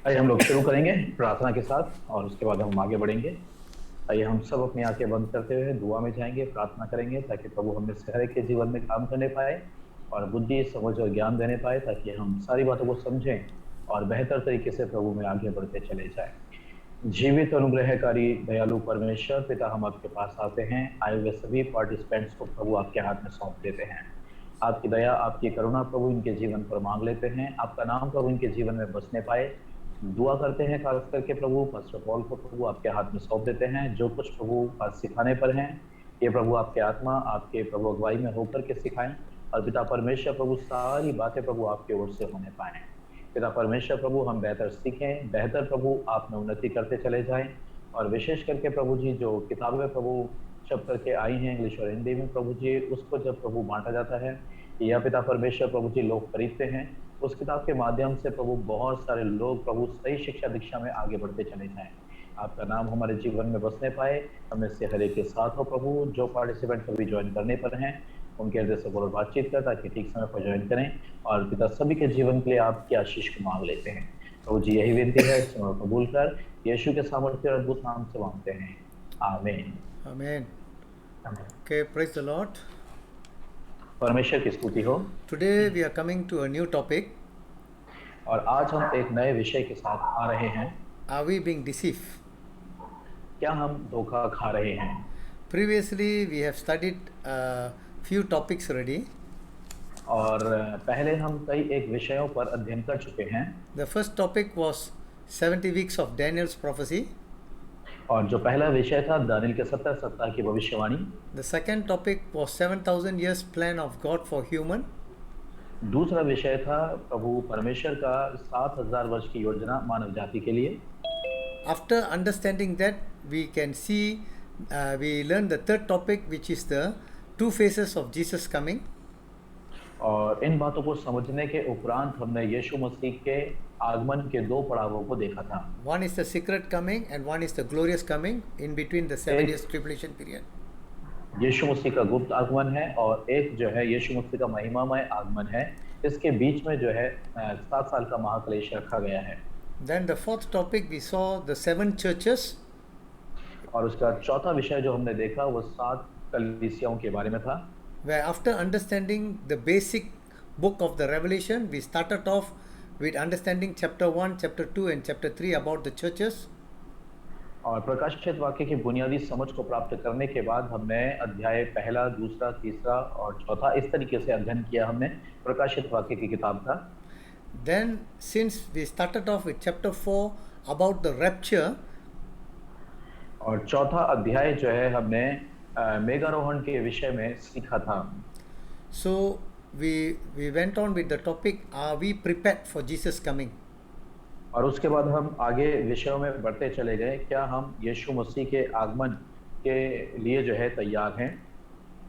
आइए हम लोग शुरू करेंगे प्रार्थना के साथ और उसके बाद हम आगे बढ़ेंगे। आइए हम सब अपनी आंखें बंद करते हुए दुआ में जाएंगे, प्रार्थना करेंगे ताकि प्रभु हमें से हर एक के जीवन में काम करने पाए और बुद्धि, समझ और ज्ञान देने पाए, ताकि हम सारी बातों को समझें और बेहतर तरीके से प्रभु में आगे बढ़ते चले जाएं। जीवित, अनुग्रहकारी, दयालु परमेश्वर पिता, हम आपके पास आते हैं। आए हुए सभी पार्टिसिपेंट्स को प्रभु आपके हाथ में सौंप देते हैं। आपकी दया, आपकी करुणा प्रभु इनके जीवन पर मांग लेते हैं। आपका नाम प्रभु इनके जीवन में बसने पाए दुआ करते हैं। खास करके प्रभु पास्टर पॉल को प्रभु आपके हाथ में सौंप देते हैं। जो कुछ प्रभु आज सिखाने पर हैं, ये प्रभु आपके आत्मा, आपके प्रभु अगुवाई में होकर के सिखाएं और पिता परमेश्वर प्रभु सारी बातें प्रभु आपकी ओर से होने पाए। पिता परमेश्वर प्रभु हम बेहतर सीखें, बेहतर प्रभु आप में उन्नति करते चले जाएं। और विशेष करके प्रभु जी जो किताबें प्रभु छप करके आई हैं इंग्लिश और हिंदी में प्रभु जी, उसको जब प्रभु बांटा जाता है या पिता परमेश्वर प्रभु जी लोग खरीदते हैं, उस किताब के माध्यम से प्रभु बहुत सारे लोग प्रभु सही शिक्षा दीक्षा में आगे बढ़ते चले जाएं। आपका नाम हमारे जीवन में बसने पाए, हमें से हर एक के साथ हो प्रभु। जो पार्टिसिपेंट अभी ज्वाइन करने पर हैं उनके हृदय से बोलो बातचीत कर, ताकि ठीक समय पर ज्वाइन करें और पिता सभी के जीवन के लिए आपकी आशीष को मांग लेते हैं। प्रभु जी यही विनती है, इस समय कबूल कर यीशु के सामर्थ्य और अद्भुत नाम से मांगते हैं, आमीन। Amen. आमीन। Okay, praise the Lord. परमेश्वर की स्तुति हो। Today we are coming to a new topic. और आज हम एक नए विषय के साथ आ रहे हैं। Are we being deceived? क्या हम धोखा खा रहे हैं? Previously we have studied a few topics already. और पहले हम कई एक विषयों पर अध्ययन कर चुके हैं। The first topic was 70 weeks of Daniel's prophecy. और जो पहला विषय था दानियेल के 70 सप्ताह की भविष्यवाणी। The second topic was 7,000 years plan of God for human. दूसरा विषय था प्रभु परमेश्वर का 7,000 वर्ष की योजना मानव जाति के लिए। After understanding that, we can see, we learn the third topic, which is the two phases of Jesus coming. और इन बातों को समझने के उपरांत हमने यीशु मसीह के आगमन के दो पड़ावों को देखा था। One is the secret coming and one is the glorious coming in between the 7 years tribulation period. यीशु मसीह का गुप्त आगमन है और एक जो है यीशु मसीह का महिमामय आगमन है। इसके बीच में जो है 7 साल का महाक्लेश रखा गया है। Then the fourth topic we saw the 7 churches. और उसका चौथा विषय जो हमने देखा वो 7 कलीसियाओं के बारे में था। Where after understanding the basic book of the Revelation, we started off with understanding chapter 1, chapter 2 and chapter 3 about the churches. और प्रकाशित वाक्य की बुनियादी समझ को प्राप्त करने के बाद हमने अध्याय पहला, दूसरा, तीसरा और चौथा इस तरीके से अध्ययन किया हमने प्रकाशित वाक्य की किताब का। Then since we started off with chapter 4 about the rapture, और चौथा अध्याय जो है हमने मेघारोहण के विषय में सीखा था। so we went on with the topic, are we prepared for Jesus coming? और उसके बाद हम आगे विषयों में बढ़ते चले गए। क्या हम यीशु मसीह के आगमन के लिए जो है तैयार हैं,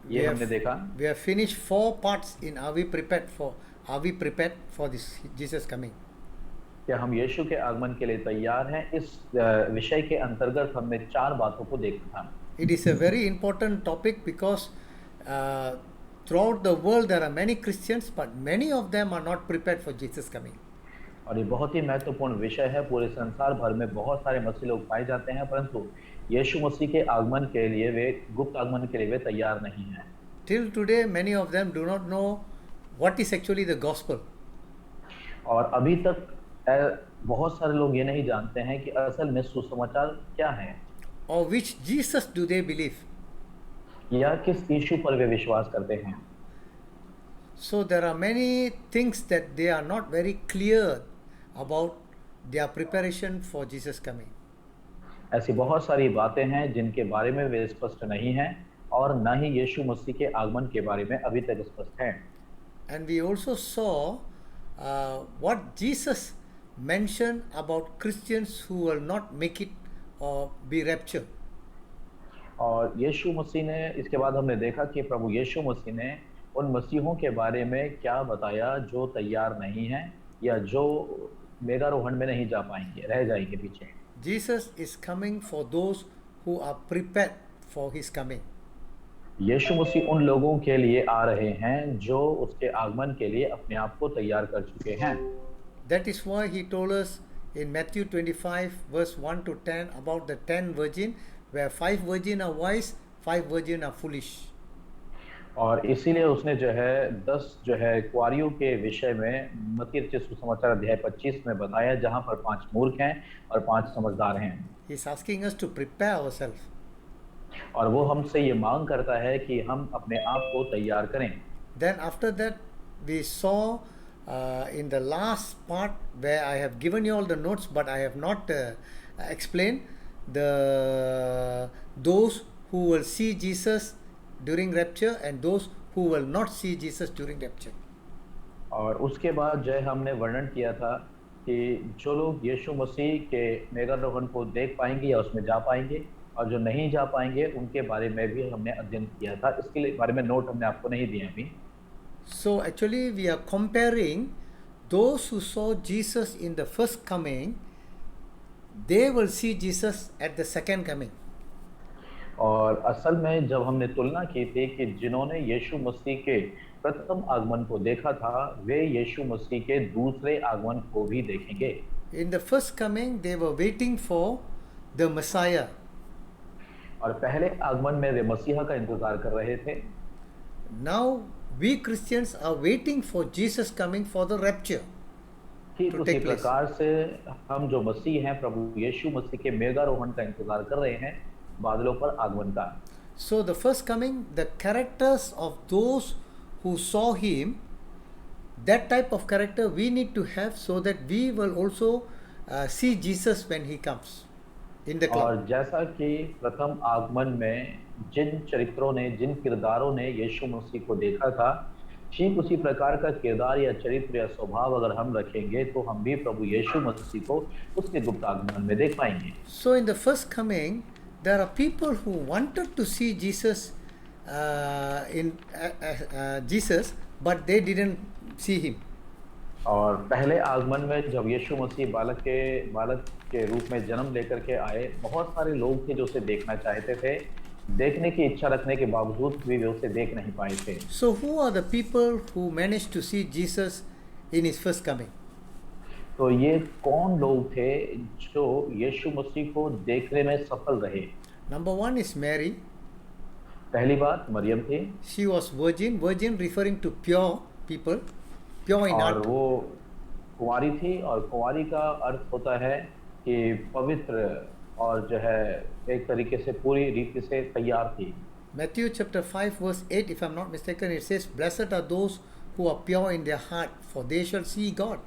ये हमने देखा। We have finished 4 parts in are we prepared for this Jesus coming? क्या हम यीशु के आगमन के लिए तैयार हैं, इस विषय के अंतर्गत हमने 4 बातों को देखा था। It is a very important topic because throughout the world there are many Christians, but many of them are not prepared for Jesus coming. और ये बहुत ही महत्वपूर्ण विषय है। पूरे संसार भर में बहुत सारे मसीह लोग पाए जाते हैं, परंतु यीशु मसीह के आगमन के लिए वे गुप्त आगमन के लिए वे तैयार नहीं हैं। Till today many of them do not know what is actually the gospel. और अभी तक बहुत सारे लोग ये नहीं जानते हैं कि असल में सुसमाचार क्या है, Or which Jesus do they believe? या किस यीशु पर वे विश्वास करते हैं। So there are many things that they are not very clear about their preparation for Jesus coming. ऐसी बहुत सारी बातें हैं जिनके बारे में वे स्पष्ट नहीं हैं और न ही यीशु मसीह के आगमन के बारे में अभी तक स्पष्ट हैं। And we also saw what Jesus mentioned about Christians who will not make it or be raptured. और यीशु मसीह ने इसके बाद हमने देखा कि प्रभु यीशु मसीह ने उन मसीहों के बारे में क्या बताया जो तैयार नहीं हैं या जो मेघारोहण में नहीं जा पाएंगे, रह जाएंगे पीछे। Jesus is coming for those who are prepared for his coming. यीशु मसीह उन लोगों के लिए आ रहे हैं जो उसके आगमन के लिए अपने आप को तैयार कर चुके हैं। That is why he told us in Matthew 25, verse 1 to 10, about the 10 virgin, where 5 virgin are wise, 5 virgin are foolish. और इसीलिए उसने जो है 10 जो है कुआरियों के विषय में मत्ती रचित सुसमाचार अध्याय 25 में बताया, जहां पर 5 मूर्ख हैं और 5 समझदार हैं। He's asking us to prepare ourselves. और वो हमसे ये मांग करता है कि हम अपने आप को तैयार करें। Then after that, we saw in the last part where I have given you all the notes, but I have not explained those who will see Jesus during rapture and those who will not see Jesus during rapture. और उसके बाद जो है हमने वर्णन किया था कि जो लोग यीशु मसीह के मेघारोहण को देख पाएंगे या उसमें जा पाएंगे, और जो नहीं जा पाएंगे उनके बारे में भी हमने अध्ययन किया था। इसके लिए बारे में नोट हमने आपको नहीं दिए अभी। So actually we are comparing those who saw Jesus in the first coming, they will see Jesus at the second coming. और असल में जब हमने तुलना की थी कि जिन्होंने यीशु मसीह के प्रथम आगमन को देखा था, वे यीशु मसीह के दूसरे आगमन को भी देखेंगे। In the first coming, they were waiting for the Messiah. और पहले आगमन में वे मसीहा का इंतजार कर रहे थे। Now we Christians are waiting for Jesus coming for the rapture. ठीक To उसी take place. प्रकार से हम जो मसीह हैं, प्रभु यीशु मसीह के मेघारोहण का इंतजार कर रहे हैं, बादलों पर आगमन का। So the first coming, the characters of those who saw him, that type of character we need to have so that we will also see Jesus when he comes in the cloud. और जैसा कि प्रथम आगमन में जिन चरित्रों ने, जिन किरदारों ने यीशु मसीह को देखा था, ठीक उसी प्रकार का किरदार या चरित्र या स्वभाव अगर हम रखेंगे तो हम भी प्रभु यीशु मसीह को उसके गुप्त आगमन में देख पाएंगे। So in the first coming, there are people who wanted to see Jesus Jesus, but they didn't see him. और पहले आगमन में जब यीशु मसीह बालक के रूप में जन्म लेकर के आए, बहुत सारे लोग थे जो उसे देखना चाहते थे, देखने की इच्छा रखने के बावजूद भी वे उसे देख नहीं पाए थे। So who are the people who managed to see Jesus in his first coming? तो ये कौन लोग थे जो यीशु मसीह को देखने में सफल रहे? Number one is Mary. पहली बात मरियम थी। She was virgin. Virgin referring to pure people, pure in और heart. वो कुंवारी थी, और कुंवारी का अर्थ होता है कि पवित्र, और जो है एक तरीके से पूरी रीति से तैयार थी। Matthew chapter 5 verse 8, if I'm not mistaken, it says, "Blessed are those who are pure in their heart, for they shall see God."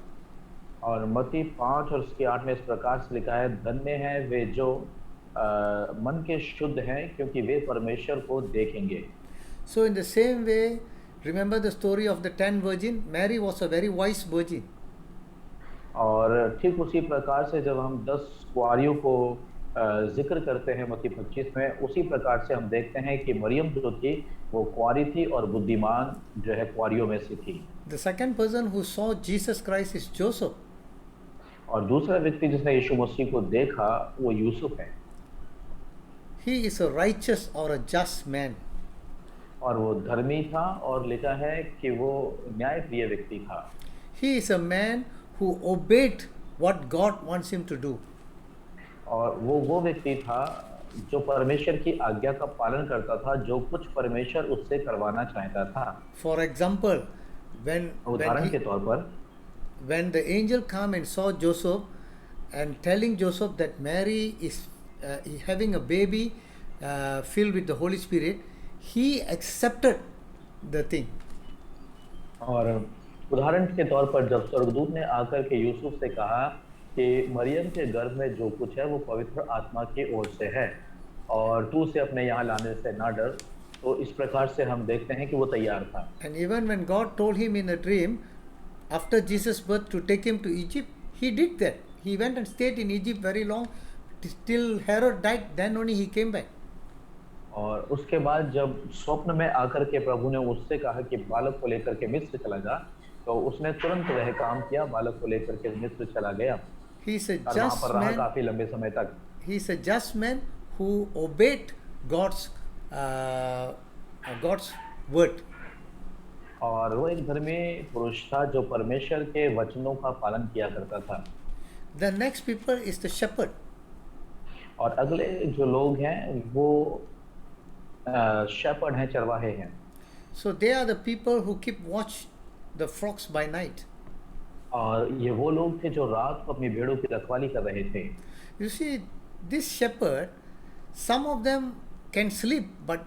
और मत्ती 5 और उसके 8 में इस प्रकार से लिखा है, धन्य हैं वे जो मन के शुद्ध हैं, क्योंकि वे परमेश्वर को देखेंगे। So in the same way, remember the story of the 10 virgin? Mary was a very wise virgin. और ठीक उसी प्रकार से जब हम 10 कुंवारियों को जिक्र करते हैं मत्ती 25 में, उसी प्रकार से हम देखते हैं कि मरियम जो थी वो कुंवारी थी और बुद्धिमान जो है कुंवारियों में से थी। The second person who saw Jesus Christ is Joseph. और दूसरा व्यक्ति जिसने यीशु मसीह को देखा वो यूसुफ है। He is a righteous or a just man. और वो धर्मी था, और लिखा है कि वो न्यायप्रिय व्यक्ति था। He is a man who obeyed what God wants him to do. और वो व्यक्ति था जो परमेश्वर की आज्ञा का पालन करता था, जो कुछ परमेश्वर उससे करवाना चाहता था। For example, उदाहरण के तौर पर when the angel came and saw Joseph and telling Joseph that Mary is having a baby filled with the Holy Spirit, he accepted the thing. और उदाहरण के तौर पर जब स्वर्गदूत ने आकर के यूसुफ से कहा कि मरियम के गर्भ में जो कुछ है वो पवित्र आत्मा की ओर से है, और तू उसे अपने यहाँ लाने से ना डर, तो इस प्रकार से हम देखते हैं कि वो तैयार था। And even when God told him in a dream after Jesus' birth to take him to Egypt, he did that. He went and stayed in Egypt very long till Herod died. Then only he came back. और उसके बाद जब स्वप्न में आकर के प्रभु ने उससे कहा कि बालक को लेकर के मिस्र चला जा, तो उसने तुरंत वह काम किया, बालक को लेकर के मिस्र चला गया। He is a और वहाँ just पर रहा man. काफी लंबे समय तक। He is a just man who obeyed God's word. और वो एक धर्मी पुरुष था जो परमेश्वर के वचनों का पालन किया करता था। The next people is the shepherd. और अगले जो लोग हैं वो शेपर्ड हैं, चरवाहे हैं। So they are the people who keep watch the flocks by night. और ये वो लोग थे जो रात को अपनी भेड़ों की रखवाली कर रहे थे। You see, this shepherd, some of them can sleep, but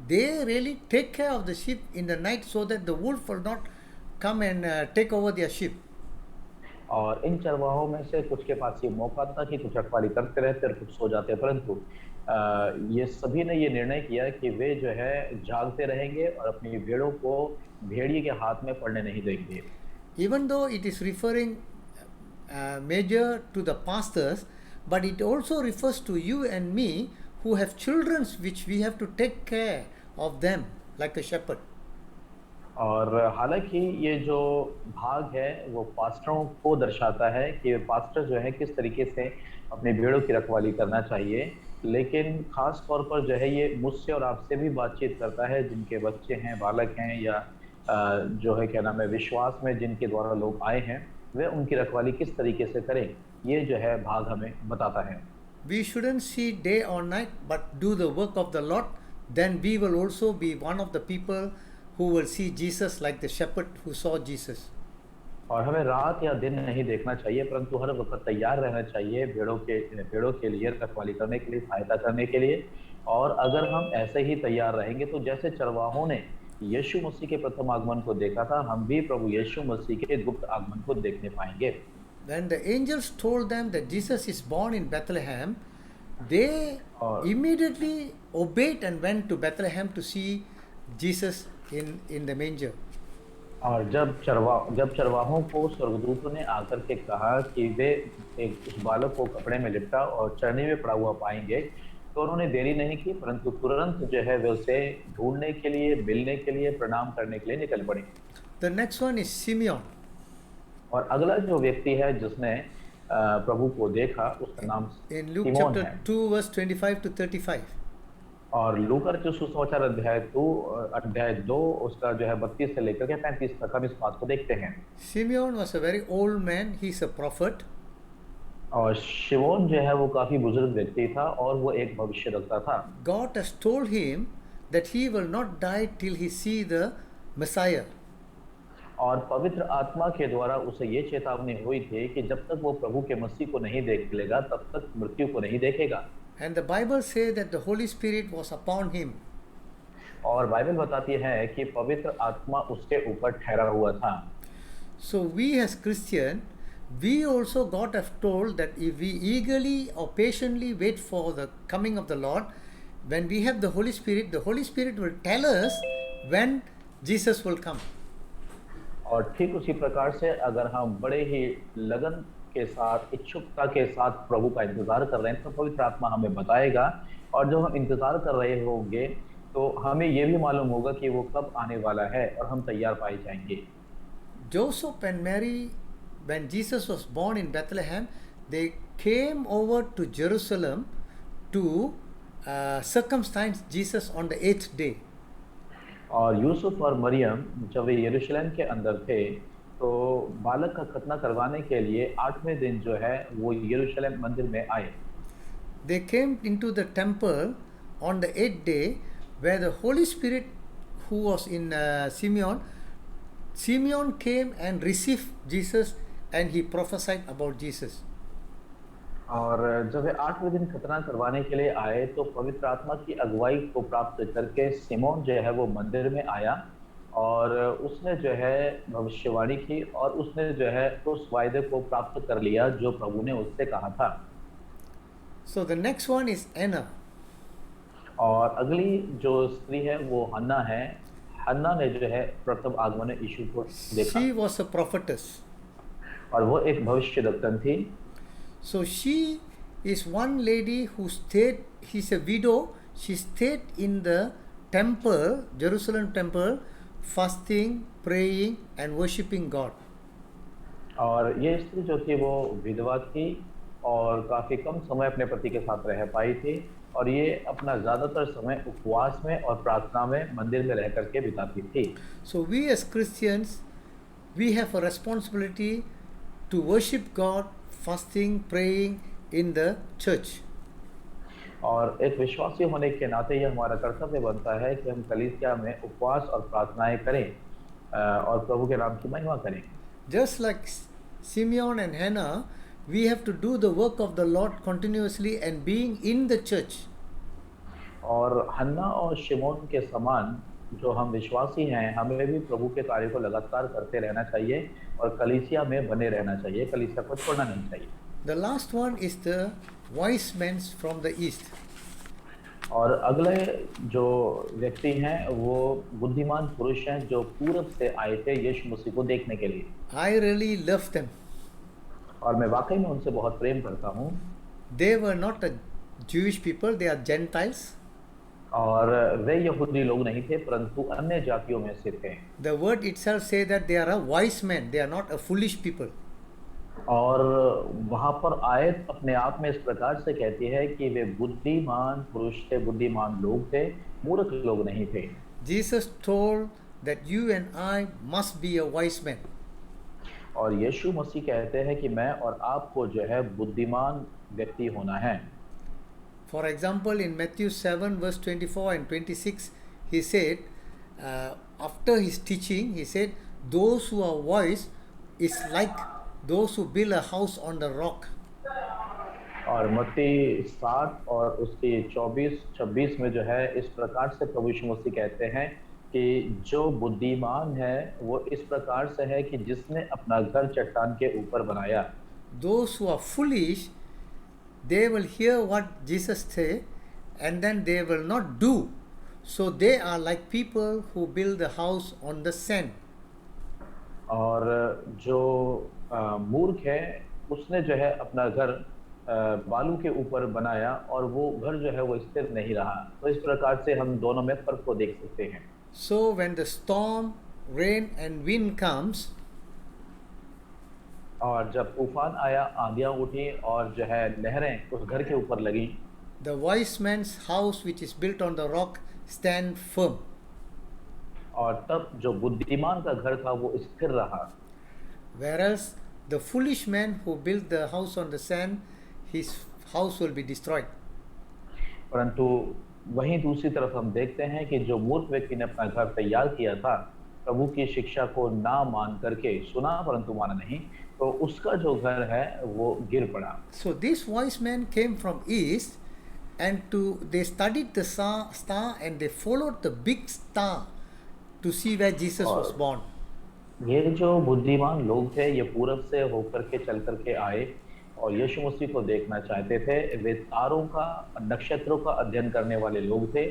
they really take care of the sheep in the night so that the wolf will not come and take over their sheep. और इन चरवाहों में से कुछ के पास ये मौका था कि कुछ रखवाली करते रहते और कुछ सो जाते, परंतु ये सभी ने ये निर्णय किया कि वे जो है जागते रहेंगे और अपनी भेड़ों को भेड़िए के हाथ में पड़ने नहीं देंगे। Even though it is referring major to the pastors, but it also refers to you and me who have children which we have to take care of them like a shepherd. और हालांकि ये जो भाग है वो पास्टरों को दर्शाता है कि पास्टर जो है किस तरीके से अपनी भेड़ों की रखवाली करना चाहिए, लेकिन खास तौर पर जो है ये मुझसे और आपसे भी बातचीत करता है जिनके बच्चे हैं, बालक हैं, या जो है क्या नाम है विश्वास में जिनके द्वारा लोग आए हैं, वे उनकी रखवाली किस तरीके से करें, ये जो है भाग हमें बताता है। We shouldn't see day or night, but do the work of the Lord. Then we will also be one of the people who will see Jesus like the shepherd who saw Jesus. और हमें रात या दिन नहीं देखना चाहिए, परंतु हर वक्त तैयार रहना चाहिए भेड़ों के लिए रखवाली करने के लिए, सहायता करने के लिए। और अगर हम ऐसे ही तैयार रहेंगे तो जैसे चरवाहों ने यीशु मसीह के प्रथम आगमन को देखा था, हम भी प्रभु यीशु मसीह के गुप्त आगमन को देखने पाएंगे। When the angels told them that Jesus is born in Bethlehem, they immediately obeyed and went to Bethlehem to see Jesus in the manger. और जब चरवाहों को स्वर्गदूतों ने आकर के कहा कि वे एक उस बालक को कपड़े में लिपटा और चरनी में पड़ा हुआ पाएंगे, तो उन्होंने देरी नहीं की, परंतु तुरंत जो है वे उसे ढूंढने के लिए, मिलने के लिए, प्रणाम करने के लिए निकल पड़े। The next one is Simeon. और अगला जो व्यक्ति है जिसने प्रभु को देखा उसका नाम In Luke सिमोन chapter है। 2 verse 25 to 35. और लूका जो सुसमाचार अध्याय 2 उसका जो है 32 से लेकर के 35 तक हम इस बात को देखते हैं। Simeon was a very old man. He's a prophet. और शिमोन जो है वो काफी बुजुर्ग व्यक्ति था और वो एक भविष्यद्वक्ता था। God has told him that he will not die till he see the Messiah. और पवित्र आत्मा के द्वारा उसे ये चेतावनी हुई थी कि जब तक वो प्रभु के मसीह को नहीं देख लेगा तब तक मृत्यु को नहीं देखेगा। And the Bible says that the Holy Spirit was upon him. और बाइबल बताती है कि पवित्र आत्मा उसके ऊपर ठहरा हुआ था। So we as Christian, we also God have told that if we eagerly or patiently wait for the coming of the Lord, when we have the Holy Spirit will tell us when Jesus will come. और ठीक उसी प्रकार से अगर हम बड़े ही लगन के साथ, इच्छुकता के साथ प्रभु का इंतजार कर रहे हैं तो पवित्र आत्मा हमें बताएगा, और जब हम इंतजार कर रहे होंगे तो हमें ये भी मालूम होगा कि वो कब आने वाला है और हम तैयार पाए जाएंगे। Joseph and Mary, when Jesus was born in Bethlehem, they came over to Jerusalem to circumcise Jesus on the 8th day. और यूसुफ और मरियम जब वे यरूशलेम के अंदर थे तो बालक का खतना करवाने के लिए 8वें दिन जो है वो यरूशलेम मंदिर में आए। They came into the temple on the 8th day where the Holy Spirit who was in Simeon came and received Jesus and he prophesied about Jesus. और जब वे 8वें दिन खतना करवाने के लिए आए तो पवित्र आत्मा की अगुवाई को प्राप्त करके सिमोन जो है वो मंदिर में आया और उसने जो है भविष्यवाणी की और उसने जो है उस वायदे को प्राप्त कर लिया जो प्रभु ने उससे कहा था। So the next one is Anna. और अगली जो स्त्री है वो हन्ना है। हन्ना ने जो है प्रथम आगमन में यीशु को देखा। She was a prophetess. और वो एक भविष्यद्वक्ता थी। So she is one lady who stayed, she's a widow, she stayed in the temple, Jerusalem temple, fasting, praying and worshipping God. और ये स्त्री जो थी वो विधवा थी और काफी कम समय अपने पति के साथ रह पाई थी और ये अपना ज्यादातर समय उपवास में और प्रार्थना में मंदिर में रह करके बिताती थी। So we as Christians, we have a responsibility to worship God fasting, praying in the church. और एक विश्वासी होने के नाते यह हमारा कर्तव्य बनता है कि हम कलीसिया में उपवास और प्रार्थनाएं करें और प्रभु के नाम की महिमा करें। Just like Simeon and Hannah, we have to do the work of the Lord continuously and being in the church. और हन्ना और शिमोन के समान जो हम विश्वासी हैं, हमें भी प्रभु के कार्य को लगातार करते रहना चाहिए और कलीसिया में बने रहना चाहिए, कलीसिया को छोड़ना नहीं चाहिए। The last one is the wise men from the east. और अगले जो व्यक्ति हैं वो बुद्धिमान पुरुष हैं जो पूरब से आए थे यीशु मसीह को देखने के लिए। I really love them. और मैं वाकई में उनसे बहुत प्रेम करता हूँ। They were not a Jewish people, they are Gentiles. और वे यहूदी लोग नहीं थे परंतु अन्य जातियों में से थे। The word itself say that they are a wise men, they are not a foolish people. और वहाँ पर आयत अपने आप में इस प्रकार से कहती है कि वे बुद्धिमान पुरुष थे, बुद्धिमान लोग थे, मूर्ख लोग नहीं थे। Jesus told that you and I must be a wise man. और यीशु मसीह कहते हैं कि मैं और आपको जो है बुद्धिमान व्यक्ति होना है। For example, in Matthew 7 verse 24 and 26, he said, after his teaching, he said, those who are wise is like those who build a house on the rock. और मत्ती 7 और उसकी 24-26 में जो है इस प्रकार से प्रभु यीशु मसीह कहते हैं कि जो बुद्धिमान है वो इस प्रकार से है कि जिसने अपना घर चट्टान के ऊपर बनाया। Those who are foolish, they will hear what Jesus say and then they will not do. So they are like people who build the house on the sand. और जो मूर्ख है उसने जो है अपना घर बालू के ऊपर बनाया और वो घर जो है वो स्थिर नहीं रहा। तो इस प्रकार से हम दोनों में फर्क को देख सकते हैं। So when the storm, rain and wind comes, और जब तूफान आया, आंधियां उठी और जो है लहरें उस घर के ऊपर लगी, the wise man's house which is built on the rock stand firm. और तब जो बुद्धिमान का घर था वो स्थिर रहा। Whereas the foolish man who built the house on the sand, his house will be destroyed. परंतु वहीं दूसरी तरफ हम देखते हैं कि जो मूर्ख व्यक्ति ने अपना घर तैयार किया था प्रभु की शिक्षा को ना मान करके, सुना परंतु माना नहीं, तो उसका जो घर है वो गिर पड़ा। So this wise man came from east and they studied the star and they followed the big star to see where Jesus was born. ये जो बुद्धिमान लोग थे ये पूरब से होकर के चल करके आए और यीशु मसीह को देखना चाहते थे। वे तारों का, नक्षत्रों का अध्ययन करने वाले लोग थे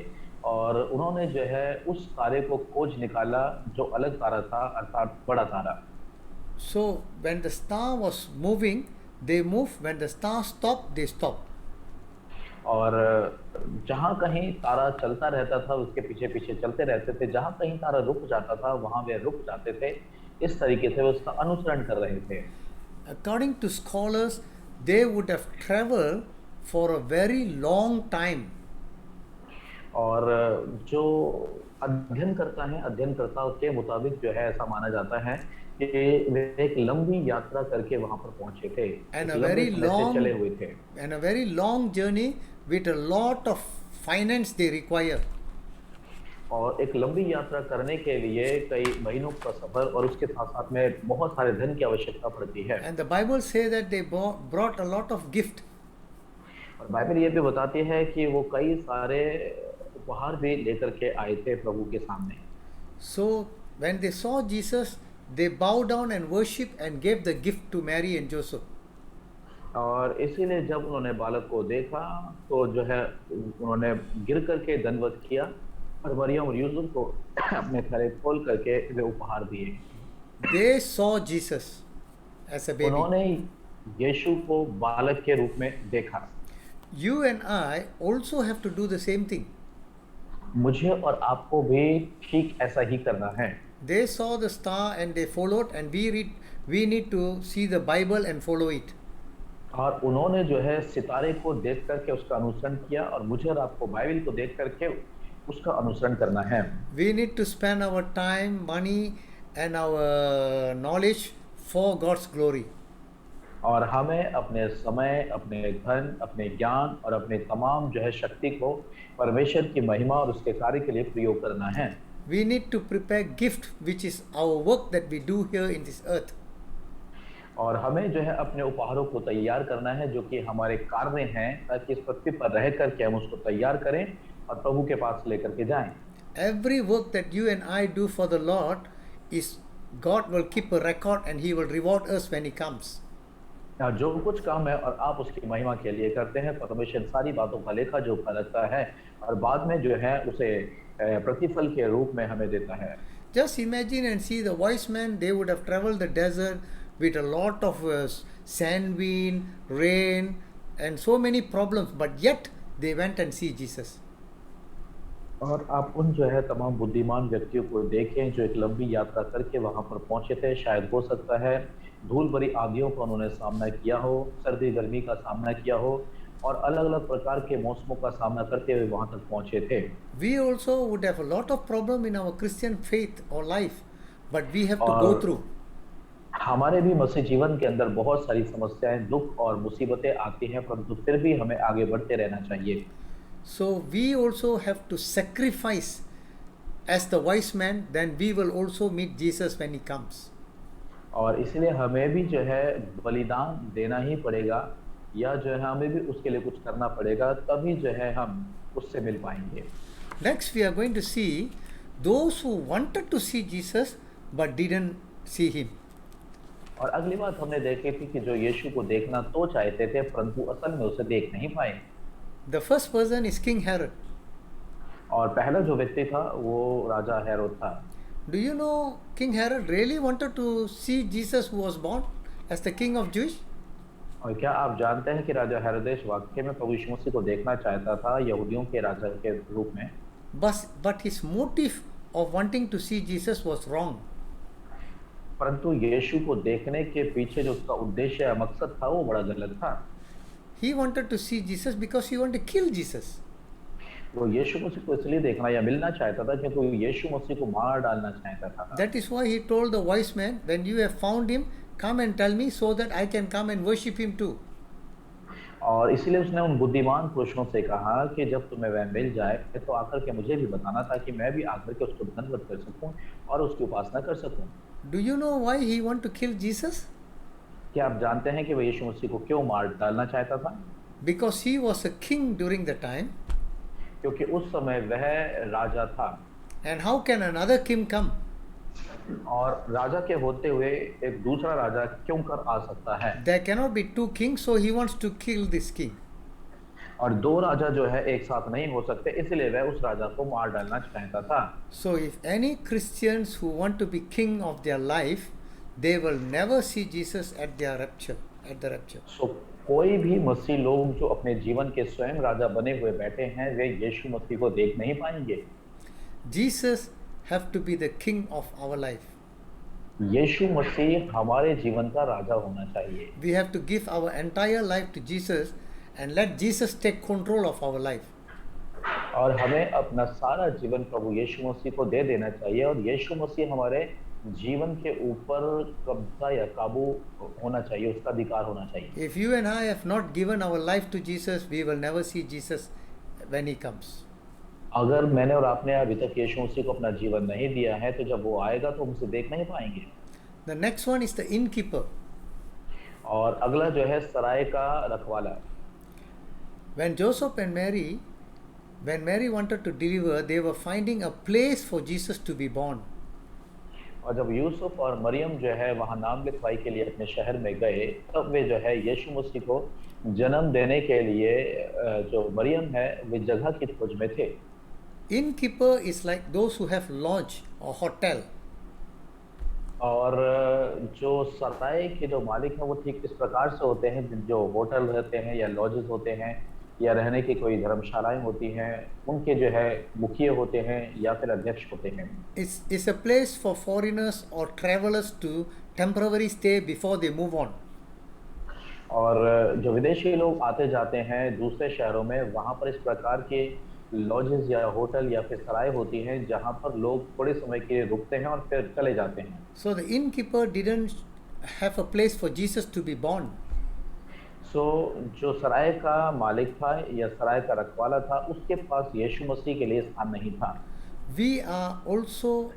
और उन्होंने जो है उस तारे को खोज निकाला जो अलग तारा था, अर्थात बड़ा तारा। So when the star was moving, they moved. When the star stopped, they stopped. और जहाँ कहीं तारा चलता रहता था उसके पीछे पीछे चलते रहते थे, जहाँ कहीं तारा रुक जाता था वहाँ वे रुक जाते थे। इस तरीके से वे उसका अनुसरण कर रहे थे। According to scholars, they would have traveled for a very long time. और जो अध्ययनकर्ताओं के मुताबिक जो है ऐसा माना जाता है कि वे एक लंबी यात्रा करके वहां पर पहुंचे थे, And a लंबे very समय से long चले हुए थे and a very long journey with a lot of finance they require. और एक लंबी यात्रा करने के लिए कई महीनों का सफर और उसके साथ साथ में बहुत सारे धन की आवश्यकता पड़ती है। And the Bible says that they brought a lot of gift. और बाइबल ये भी बताती है कि वो कई सारे उपहार भी लेकर के आए थे प्रभु के सामने। So when they saw Jesus, they bowed down and worshipped and gave the gift to Mary and Joseph. और इसीलिए जब उन्होंने बालक को देखा तो जो है उन्होंने गिर करके दंडवत किया और मरियम और यूसुफ को अपने थैले खोल करके वे उपहार दिए। They saw Jesus as a baby. उन्होंने यीशु को बालक के रूप में देखा। You and I also have to do the same thing. मुझे और आपको भी ठीक ऐसा ही करना है। They saw the star and they followed, and we need to see the Bible and follow it. और उन्होंने जो है सितारे को देख करके उसका अनुसरण किया और मुझे और आपको बाइबल को देख करके उसका अनुसरण करना है। We need to spend our time, money and our knowledge for God's glory. और हमें अपने समय, अपने धन, अपने ज्ञान और अपने तमाम जो है शक्ति को परमेश्वर की महिमा और उसके कार्य के लिए प्रयोग करना है। We need to prepare gift, which is our work that we do here in this earth. और हमें जो है अपने उपहारों को तैयार करना है जो कि हमारे कार्य हैं, ताकि इस पृथ्वी पर रह करके हम उसको तैयार करें और प्रभु के पास लेकर के जाएं। Every work that you and I do for the Lord is God will keep a record and He will reward us when He comes. और जो कुछ काम है और आप उसकी महिमा के लिए करते हैं, परमेश्वर इन सारी बातों का लेखा जोखा रखता है और बाद में जो है उसे प्रतिफल के रूप में हमें देता है। Just imagine and see the wise men, they would have traveled the desert with a lot of sand, wind, rain, and so many problems, but yet they went and see Jesus. और आप उन जो है तमाम बुद्धिमान व्यक्तियों को देखें जो एक लंबी यात्रा करके वहां पर पहुंचे थे। शायद हो सकता है धूल भरी आंधियों का उन्होंने सामना किया हो, सर्दी गर्मी का सामना किया हो और अलग अलग प्रकार के मौसमों का सामना करते हुए वहां तक पहुंचे थे। We also would have a lot of problem in our Christian faith or life, but we have to go और through. हमारे भी मसीह जीवन के अंदर बहुत सारी समस्याएं, दुख और मुसीबतें आती हैं, परंतु फिर भी हमें आगे बढ़ते रहना चाहिए। So we also have to sacrifice as the wise man, then we will also meet Jesus when He comes. और इसलिए हमें भी जो है बलिदान देना ही पड़ेगा, या जो है हमें भी उसके लिए कुछ करना पड़ेगा, तभी जो है हम उससे मिल पाएंगे। Next, we are going to see those who wanted to see Jesus but didn't see Him. और अगली बात हमने देखी थी कि जो यीशु को देखना तो चाहते थे, परंतु असल में उसे देख नहीं पाए। The first person is King Herod. और पहला जो व्यक्ति था वो राजा हेरोद था। Do you know King Herod really wanted to see Jesus who was born as the king of Jews? और क्या आप जानते हैं कि राजा हेरोदेस वाकई में प्रभु यीशु मसीह को देखना चाहता था यहूदियों के राजा के रूप में? But his motive of wanting to see Jesus was wrong. परंतु यीशु को देखने के पीछे जो उसका उद्देश्य या मकसद था वो बड़ा गलत था। He wanted to see Jesus because he wanted to kill Jesus. वो यीशु मसीह को इसलिए देखना या मिलना चाहता था क्योंकि वो यीशु मसीह को मार डालना चाहता था। That is why he told the wise man, when you have found him, come and tell me so that I can come and worship him too. और इसलिए उसने उन बुद्धिमान पुरुषों से कहा कि जब तुम्हें वह मिल जाए तो आकर के मुझे भी बताना, ताकि मैं भी आकर के उसको दंडवत कर सकूं और उसकी उपासना कर सकूं। Do you know why he wanted to kill Jesus? क्या आप जानते हैं कि वह यीशु मसीह को क्यों मार डालना चाहता था? Because he was a king during the time. क्योंकि उस समय वह राजा था। And how can another king come? और राजा के होते हुए एक दूसरा राजा क्यों कर आ सकता है? There cannot be two kings, so he wants to kill this king. और दो राजा जो है एक साथ नहीं हो सकते, इसलिए वह उस राजा को मार डालना चाहता था। So if any Christians who want to be king of their life, they will never see Jesus at their rapture, at the rapture. सो कोई भी मसीह लोग जो अपने जीवन के स्वयं राजा बने हुए बैठे हैं, वे यीशु मसीह को देख नहीं पाएंगे। Jesus have to be the king of our life. यीशु मसीह हमारे जीवन का राजा होना चाहिए। We have to give our entire life to Jesus and let Jesus take control of our life. और हमें अपना सारा जीवन प्रभु यीशु मसीह को दे देना चाहिए और यीशु मसीह हमारे जीवन के ऊपर कब्जा या काबू होना चाहिए, उसका अधिकार होना चाहिए। If you and I have not given our life to Jesus, we will never see Jesus when he comes. अगर मैंने और आपने अभी तक यीशु मसीह को अपना जीवन नहीं दिया है, तो जब वो आएगा तो हम उसे देख नहीं पाएंगे। The next one is the innkeeper. और अगला जो है सराय का रखवाला। When Joseph and Mary, when Mary wanted to deliver, they were finding a place for Jesus to be born. और जब यूसुफ और मरियम जो है वहाँ नाम लिखवाई के लिए अपने शहर में गए, तब वे जो है यीशु मसीह को जन्म देने के लिए जो मरियम है वे जगह की खोज में थे। Innkeeper is like those who have lodge or hotel. और जो सराय के जो मालिक हैं वो ठीक इस प्रकार से होते हैं, जो होटल रहते हैं या लॉजेस होते हैं या रहने की कोई धर्मशालाएं होती हैं, उनके जो है मुखिए होते हैं या फिर अध्यक्ष होते हैं। It's a place for foreigners or travelers to temporarily stay before they move on. और जो विदेशी लोग आते जाते हैं दूसरे शहरों में, वहाँ पर इस प्रकार के लॉजेस या होटल या फिर सराय होती हैं जहाँ पर लोग थोड़े समय के लिए रुकते हैं और फिर चले जाते हैं। So the innkeeper didn't have a place for Jesus to be born. सो जो सराय का मालिक था या सराय का रखवाला था, उसके पास यीशु मसीह के लिए स्थान नहीं था। We are also,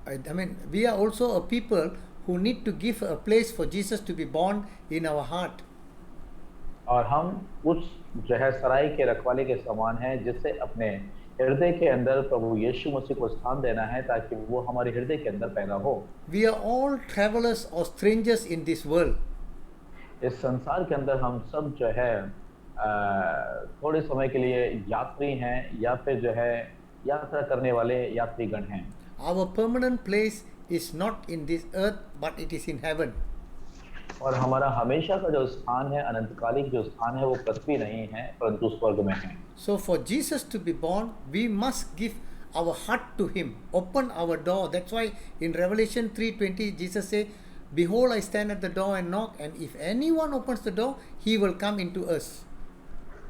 I mean, we are also a people who need to give a place for Jesus to be born in our heart. और हम उस जो है सराय के रखवाले के समान हैं, जिससे अपने हृदय के अंदर प्रभु यीशु मसीह को स्थान देना है, ताकि वो हमारे हृदय के अंदर पैदा हो। We are all travelers or strangers in this world. इस संसार के अंदर हम सब जो है थोड़े समय के लिए यात्री हैं, या फिर जो है यात्रा करने वाले यात्रीगण हैं। Our permanent place is not in this earth, but it is in heaven. और हमारा हमेशा का जो स्थान है, अनंतकालिक जो स्थान है, वो पृथ्वी नहीं है, परंतु स्वर्ग में है। So for Jesus to be born, we must give our heart to Him, open our door. That's why in Revelation 3:20, Jesus said, "Behold, I stand at the door and knock, and if anyone opens the door, He will come into us."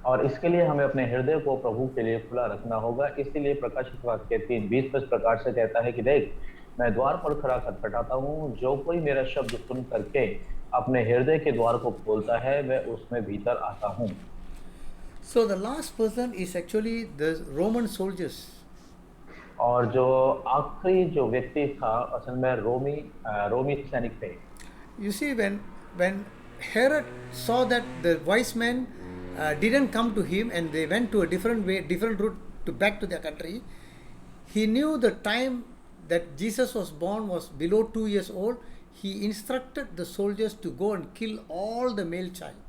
और इसके लिए हमें अपने हृदय को प्रभु के लिए खुला रखना होगा। इसीलिए प्रकाशित वाक्य 3:20 में इस प्रकार से कहता है कि देख, मैं द्वार पर खड़ा खटखटाता हूँ, जो कोई मेरा शब्द सुन करके अपने हृदय के द्वार को खोलता है, वह उसमें भीतर आता हूँ। So the last person is actually the Roman soldiers. और जो आखिरी जो व्यक्ति था, असल में रोमी सैनिक थे। You see, when Herod saw that the wise men didn't come to him and they went to a different way, different route to back to their country, he knew the time that Jesus was born was below 2 years old. He instructed the soldiers to go and kill all the male child.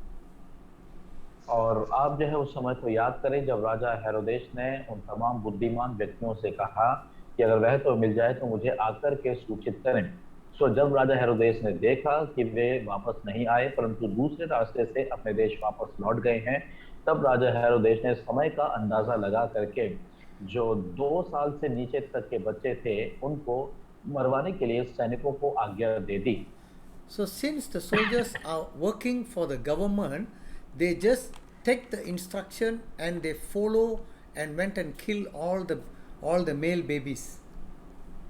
और आप जो है उस समय को याद करें, जब राजा हेरोदेस ने उन तमाम बुद्धिमान व्यक्तियों से कहा कि अगर वह तो मिल जाए तो मुझे आकर के सूचित करें। सो जब राजा हेरोदेस ने देखा कि वे वापस नहीं आए, परंतु दूसरे रास्ते से अपने देश वापस लौट गए हैं, तब राजा हेरोदेस ने समय का अंदाजा लगा करके जो 2 साल से नीचे तक के बच्चे थे, उनको मरवाने के लिए सैनिकों को आज्ञा दे दी। So since the soldiers are working for the government, they just take the instruction and they follow and went and kill all the male babies.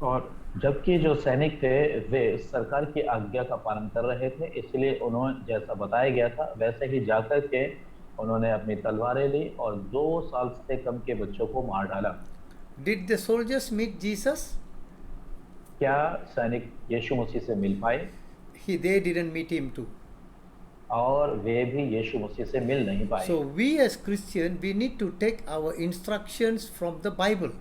और जबकि जो सैनिक थे वे सरकार की आज्ञा का पालन कर रहे थे, इसलिए उन्होंने जैसा बताया गया था वैसे ही जाकर के उन्होंने अपनी तलवारें ली और 2 साल से कम के बच्चों को मार डाला। Did the soldiers meet Jesus? क्या सैनिक यीशु मसीह से मिल पाए? They didn't meet him too. और वे भी यीशु मसीह से मिल नहीं पाए। So we as Christian, we need to take our instructions from the Bible.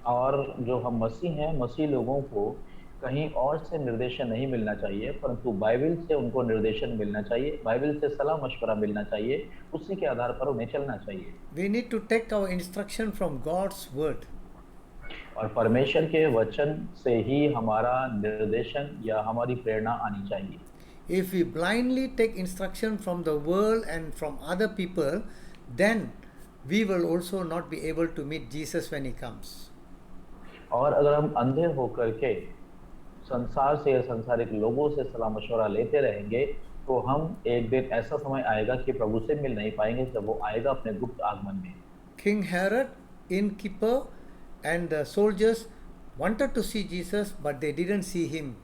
और जो हम मसीह हैं, मसीह लोगों को कहीं और से निर्देशन नहीं मिलना चाहिए, परंतु बाइबल से उनको निर्देशन मिलना चाहिए, बाइबल से सलाह मशवरा मिलना चाहिए, उसी के आधार पर उन्हें चलना चाहिए। We need to take our instruction from God's word. और परमेश्वर के वचन से ही हमारा निर्देशन या हमारी प्रेरणा आनी चाहिए। If we blindly take instruction from the world and from other people, then we will also not be able to meet Jesus when he comes. और अगर हम अंधे होकर के संसार से या सांसारिक लोगों से सलाह मशवरा लेते रहेंगे, तो हम एक दिन ऐसा समय आएगा कि प्रभु से मिल नहीं पाएंगे, जब वो आएगा अपने गुप्त आगमन में। King Herod, innkeeper, and the soldiers wanted to see Jesus, but they didn't see him.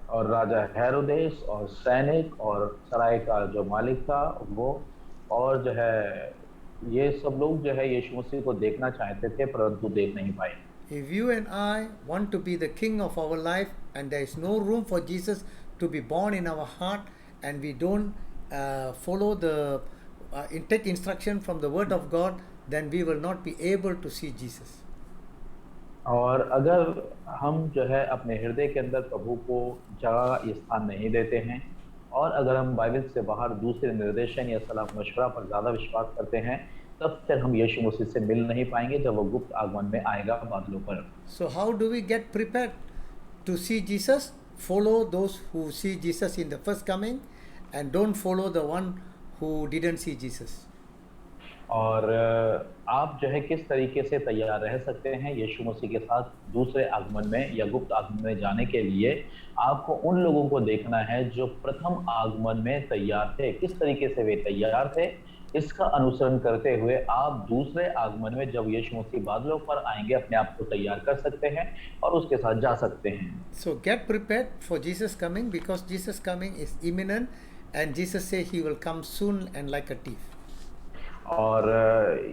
और राजा हेरोदेस और सैनिक और सराय का जो मालिक था वो और जो है ये सब लोग जो है यीशु मसीह को देखना चाहते थे, परंतु देख नहीं पाए। If you and I want to be the king of our life and there is no room for Jesus to be born in our heart, and we don't follow take instruction from the word of God, then we will not be able to see Jesus. और अगर हम जो है अपने हृदय के अंदर प्रभु को जगह या स्थान नहीं देते हैं, और अगर हम बाइबल से बाहर दूसरे निर्देशन या सलाह मशवरा पर ज़्यादा विश्वास करते हैं, तब फिर हम यीशु मसीह से मिल नहीं पाएंगे जब वो गुप्त आगमन में आएगा बादलों पर। So how do we get prepared to see Jesus? Follow those who see Jesus in the first coming and don't follow the one who didn't see Jesus. और आप जो है किस तरीके से तैयार रह सकते हैं यीशु मसीह के साथ दूसरे आगमन में या गुप्त आगमन में जाने के लिए? आपको उन लोगों को देखना है जो प्रथम आगमन में तैयार थे। किस तरीके से वे तैयार थे, इसका अनुसरण करते हुए आप दूसरे आगमन में जब यीशु मसीह बादलों पर आएंगे अपने आप को तैयार कर सकते हैं और उसके साथ जा सकते हैं। So get prepared for Jesus coming, because Jesus coming is imminent and Jesus said he will come soon and like a thief. और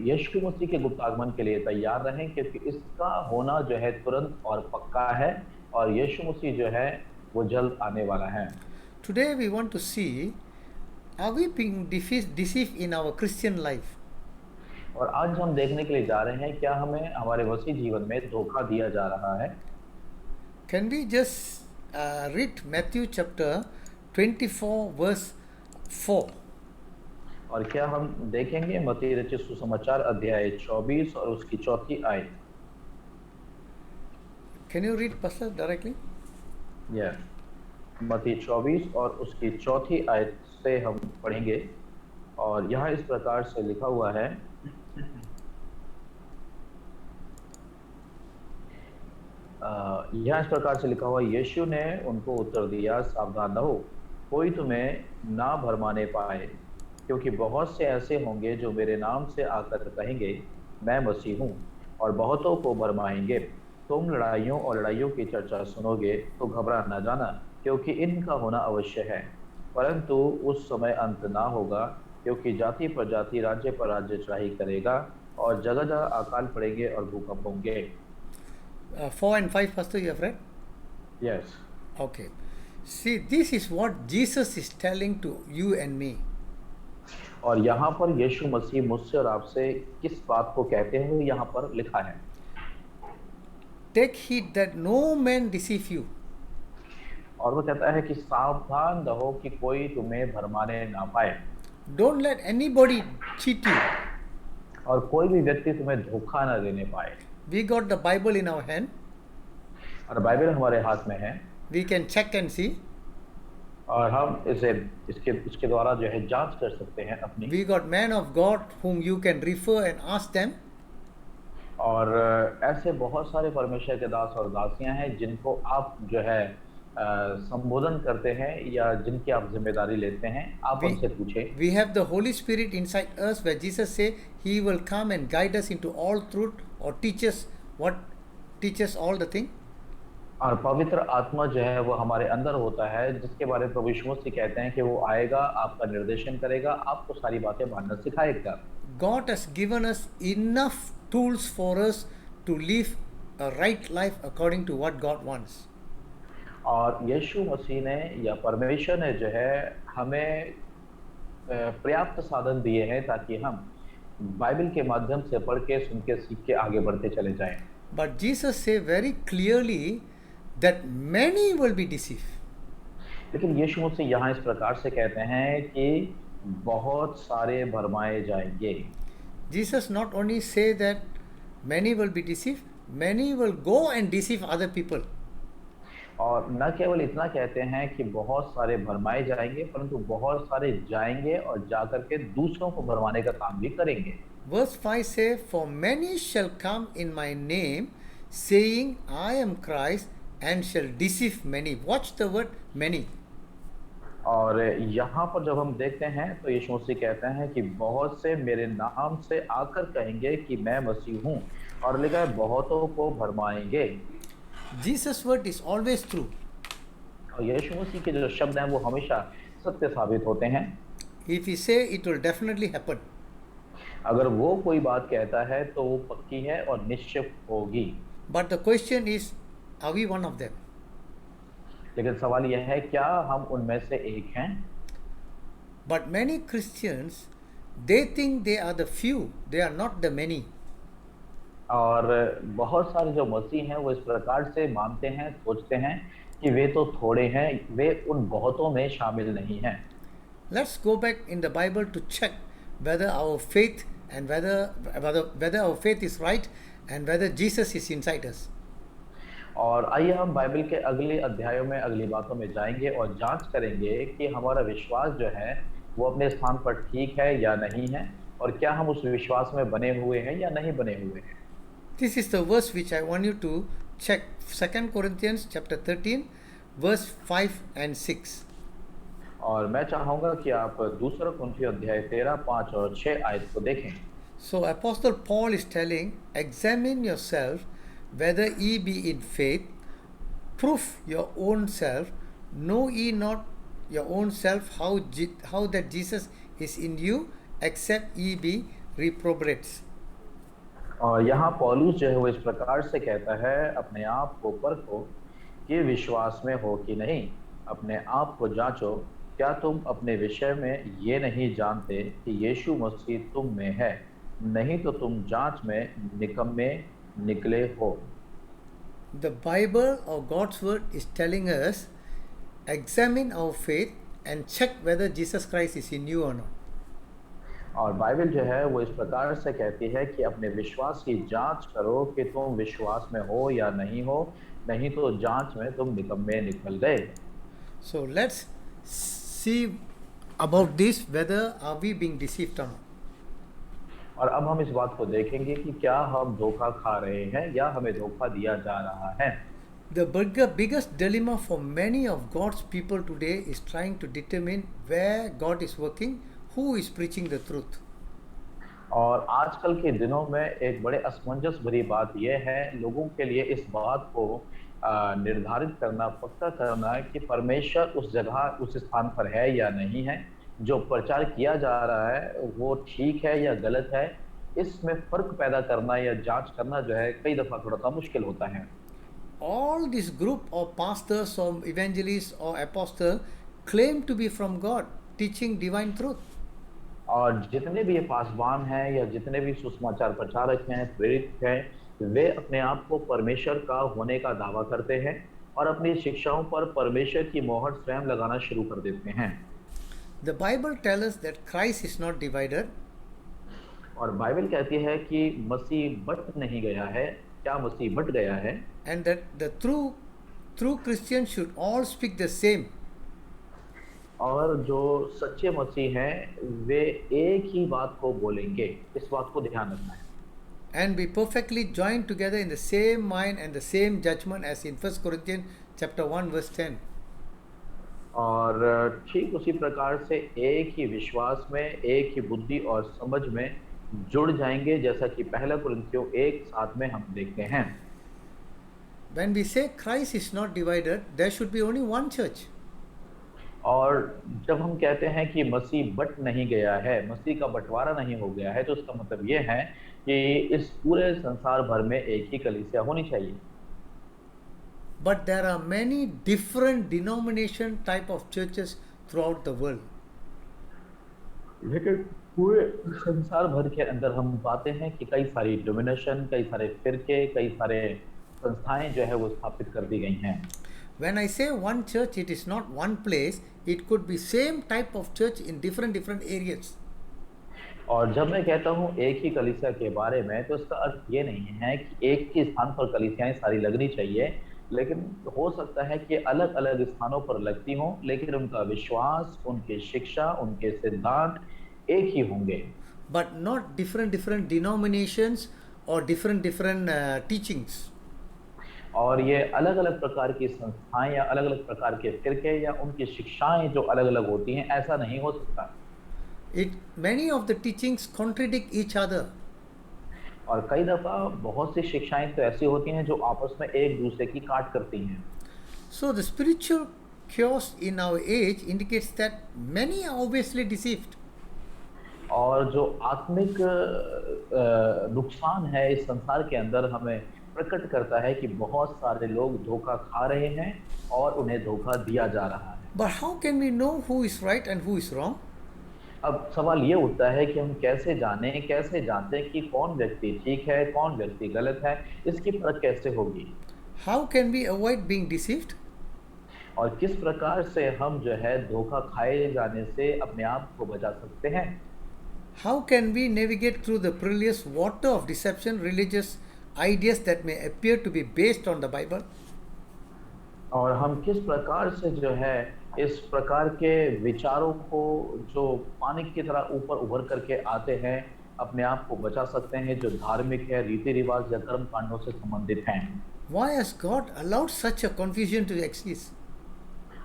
यीशु मसीह के गुप्त आगमन के लिए तैयार रहें, क्योंकि इसका होना जो है तुरंत और पक्का है, और यीशु मसीह जो है वो जल्द आने वाला है। Today we want to see, are we being deceived in our Christian life? और आज हम देखने के लिए जा रहे हैं, क्या हमें हमारे मसीह जीवन में धोखा दिया जा रहा है। Can we just read Matthew chapter 24 verse 4? और क्या हम देखेंगे मत्ती रचित सुसमाचार अध्याय 24 और उसकी चौथी आयत। Can you read Pastor directly? मत्ती 24 और उसकी चौथी आयत से हम पढ़ेंगे, और यहाँ इस प्रकार से लिखा हुआ है, यहाँ इस प्रकार से लिखा हुआ, यीशु ने उनको उत्तर दिया, सावधान रहो, कोई तुम्हें ना भरमाने पाए, क्योंकि बहुत से ऐसे होंगे जो मेरे नाम से आकर कहेंगे मैं मसीह हूँ, और बहुतों को भरमाएंगे। तुम लड़ाइयों और लड़ाइयों की चर्चा सुनोगे तो घबरा न जाना, क्योंकि इनका होना अवश्य है, परंतु उस समय अंत ना होगा, क्योंकि जाति पर जाति, राज्य पर राज्य चढ़ाई करेगा, और जगह जगह अकाल पड़ेंगे और भूकंप होंगे। 4 and 5, Pastor, you have read? Yes. Okay. See, this is what Jesus is telling to you and me. और यहाँ पर यीशु मसीह मुझसे और आपसे किस बात को कहते हुए यहाँ पर लिखा है, Take heed that no man deceive you. और वो कहता है कि सावधान रहो कि कोई तुम्हें भरमाने ना पाए, Don't let anybody cheat you. और कोई भी व्यक्ति तुम्हें धोखा ना देने पाए। We got the Bible in our hand. और बाइबल हमारे हाथ में है, We can check and see. और हम इसके द्वारा जो है जांच कर सकते हैं अपनी। We got men of God whom you can refer and ask them. और ऐसे बहुत सारे परमेश्वर के दास और दासियां हैं जिनको आप जो है संबोधन करते हैं, या जिनकी आप जिम्मेदारी लेते हैं, आप उनसे पूछें। We have the Holy Spirit inside us, where Jesus say He will come and guide us into all truth, or teach us all the thing. और पवित्र आत्मा जो है वो हमारे अंदर होता है, जिसके बारे में प्रभु यीशु मसीह कहते हैं कि वो आएगा, आपका निर्देशन करेगा, आपको सारी बातें मानना सिखाएगा। God has given us enough tools for us to live a right life according to what God wants. और यीशु मसीह ने या परमेश्वर ने जो है हमें पर्याप्त साधन दिए हैं ताकि हम बाइबल के माध्यम से पढ़ के, सुन के, सीख के आगे बढ़ते चले जाएं। But Jesus say very clearly that many will be deceived. लेकिन यीशु मसीह यहाँ इस प्रकार से कहते हैं कि बहुत सारे भरमाए जाएंगे। Jesus not only say that many will be deceived, many will go and deceive other people. और न केवल इतना कहते हैं कि बहुत सारे भरमाए जाएंगे, परंतु बहुत सारे जाएंगे और जाकर के दूसरों को भरमाने का काम भी करेंगे। Verse 5 say, For many shall come in my name, saying, I am Christ, and shall deceive many. Watch the word many. और यहाँ पर जब हम देखते हैं तो यीशु मसीह कहते हैं कि बहुत से मेरे नाम से आकर कहेंगे कि मैं मसीह हूँ, और लिखा है बहुतों को भरमाएंगे। Jesus' word is always true. और यीशु मसीह के जो शब्द हैं वो हमेशा सत्य साबित होते हैं। If he say, it will definitely happen. अगर वो कोई बात कहता है तो वो पक्की है और निश्चित होगी। But the question is, are we one of them? लेकिन सवाल यह है, क्या हम उनमें से एक हैं? But many Christians, they think they are the few, they are not the many. और बहुत सारे जो मसीह हैं वो इस प्रकार से मानते हैं, सोचते हैं कि वे तो थोड़े हैं, वे उन बहुतों में शामिल नहीं हैं। Let's go back in the Bible to check whether our faith and whether our faith is right and whether Jesus is inside us. और आइए हम बाइबल के अगले अध्यायों में, अगली बातों में जाएंगे और जांच करेंगे कि हमारा विश्वास जो है वो अपने स्थान पर ठीक है या नहीं है, और क्या हम उस विश्वास में बने हुए हैं या नहीं बने हुए हैं। This is the verse which I want you to check. 2 Corinthians chapter 13 verse 5 and 6. और मैं चाहूँगा कि आप दूसरा कुरिन्थियों अध्याय 13, 5 और 6 आयत को देखें। So Apostle Paul is telling, examine yourself whether ye be in faith, prove your own self, know ye not your own self how that Jesus is in you, except ye be reprobates. और यहाँ पौलुस जो है वो इस प्रकार से कहता है, अपने आप को परखो कि विश्वास में हो कि नहीं। अपने आप को जांचो, क्या तुम अपने विषय में ये नहीं जानते कि यीशु मसीह तुम में है, नहीं तो तुम जांच में निकम्मे निकले हो। The Bible or God's word is telling us, examine our faith and check whether Jesus Christ is in you or not. और बाइबल जो है वो इस प्रकार से कहती है कि अपने विश्वास की जांच करो कि तुम विश्वास में हो या नहीं हो, नहीं तो जांच में तुम निकम्मे निकल गए। So let's see about this, whether are we being deceived or not. और अब हम इस बात को देखेंगे कि क्या हम धोखा खा रहे हैं या हमें धोखा दिया जा रहा है। The biggest dilemma for many of God's people today is trying to determine where God is working, who is preaching the truth. और आजकल के दिनों में एक बड़े असमंजस भरी बात यह है, लोगों के लिए इस बात को निर्धारित करना, पक्का करना कि परमेश्वर उस जगह, उस स्थान पर है या नहीं है, जो प्रचार किया जा रहा है वो ठीक है या गलत है। इसमें फर्क पैदा करना या जांच करना जो है कई दफा थोड़ा सा मुश्किल होता है। All this group of pastors or evangelists or apostles claim to be from God, teaching divine truth. और जितने भी ये पासवान हैं या जितने भी सुसमाचार प्रचारक हैं, प्रेरित हैं, वे अपने आप को परमेश्वर का होने का दावा करते हैं और अपनी शिक्षाओं पर परमेश्वर की मोहर स्वयं लगाना शुरू कर देते हैं। The Bible tells us that Christ is not divided. और बाइबल कहती है कि मसीह बट नहीं गया है। क्या मसीह बट गया है? And that the true Christians should all speak the same. और जो सच्चे मसीह हैं वे एक ही बात को बोलेंगे। इस बात को ध्यान रखना है। And be perfectly joined together in the same mind and the same judgment, as in 1 Corinthians chapter 1 verse 10. और ठीक उसी प्रकार से एक ही विश्वास में, एक ही बुद्धि और समझ में जुड़ जाएंगे, जैसा कि पहला कुरिन्थियों 1:7 में हम देखते हैं। When we say Christ is not divided, there should be only one church. और जब हम कहते हैं कि मसीह बट नहीं गया है, मसीह का बंटवारा नहीं हो गया है, तो उसका मतलब ये है कि इस पूरे संसार भर में एक ही कलीसिया होनी चाहिए। But there are many different denomination type of churches throughout the world. लेकिन पूरे संसार भर के अंदर हम पाते हैं कि कई सारी डोमिनेशन, कई सारे फिरके, कई सारे संस्थाएं जो है वो स्थापित कर दी गई हैं। When I say one church, it is not one place. It could be same type of church in different areas. और जब मैं कहता हूँ एक ही कलीसिया के बारे में, तो इसका अर्थ ये नहीं है कि एक ही स्थान पर कलीसियाएं सारी लगनी चाहिए, लेकिन हो सकता है कि अलग अलग स्थानों पर लगती हों, लेकिन उनका विश्वास, उनकी शिक्षा, उनके सिद्धांत एक ही होंगे। But not different denominations or different teachings. और ये अलग अलग प्रकार की संस्थाएं या अलग अलग प्रकार के फिरके या उनकी शिक्षाएं जो अलग अलग होती हैं, ऐसा नहीं हो सकता। Many of the teachings contradict each other. और कई दफा बहुत सी शिक्षाएं तो ऐसी होती हैं जो आपस में एक दूसरे की काट करती हैं। So the spiritual chaos in our age indicates that many are obviously deceived. और जो आत्मिक नुकसान है इस संसार के अंदर हमें प्रकट करता है कि बहुत सारे लोग धोखा खा रहे हैं और उन्हें धोखा दिया जा रहा है। But how can we know who is right and who is wrong? अब सवाल ये उठता है कि हम कैसे जानें, कैसे जानते हैं कि कौन व्यक्ति ठीक है, कौन व्यक्ति गलत है, इसकी परख कैसे होगी? How can we avoid being deceived? और किस प्रकार से हम जो है धोखा खाए जाने से अपने आप को बचा सकते हैं? How can we navigate through the perilous water of deception, religious ideas that may appear to be based on the Bible? और हम किस प्रकार से जो है इस प्रकार के विचारों को जो पानी की तरह ऊपर उभर करके आते हैं, अपने आप को बचा सकते हैं, जो धार्मिक है, रीति रिवाज या कर्म कांडों से संबंधित हैं? Why has God allowed such a confusion to exist?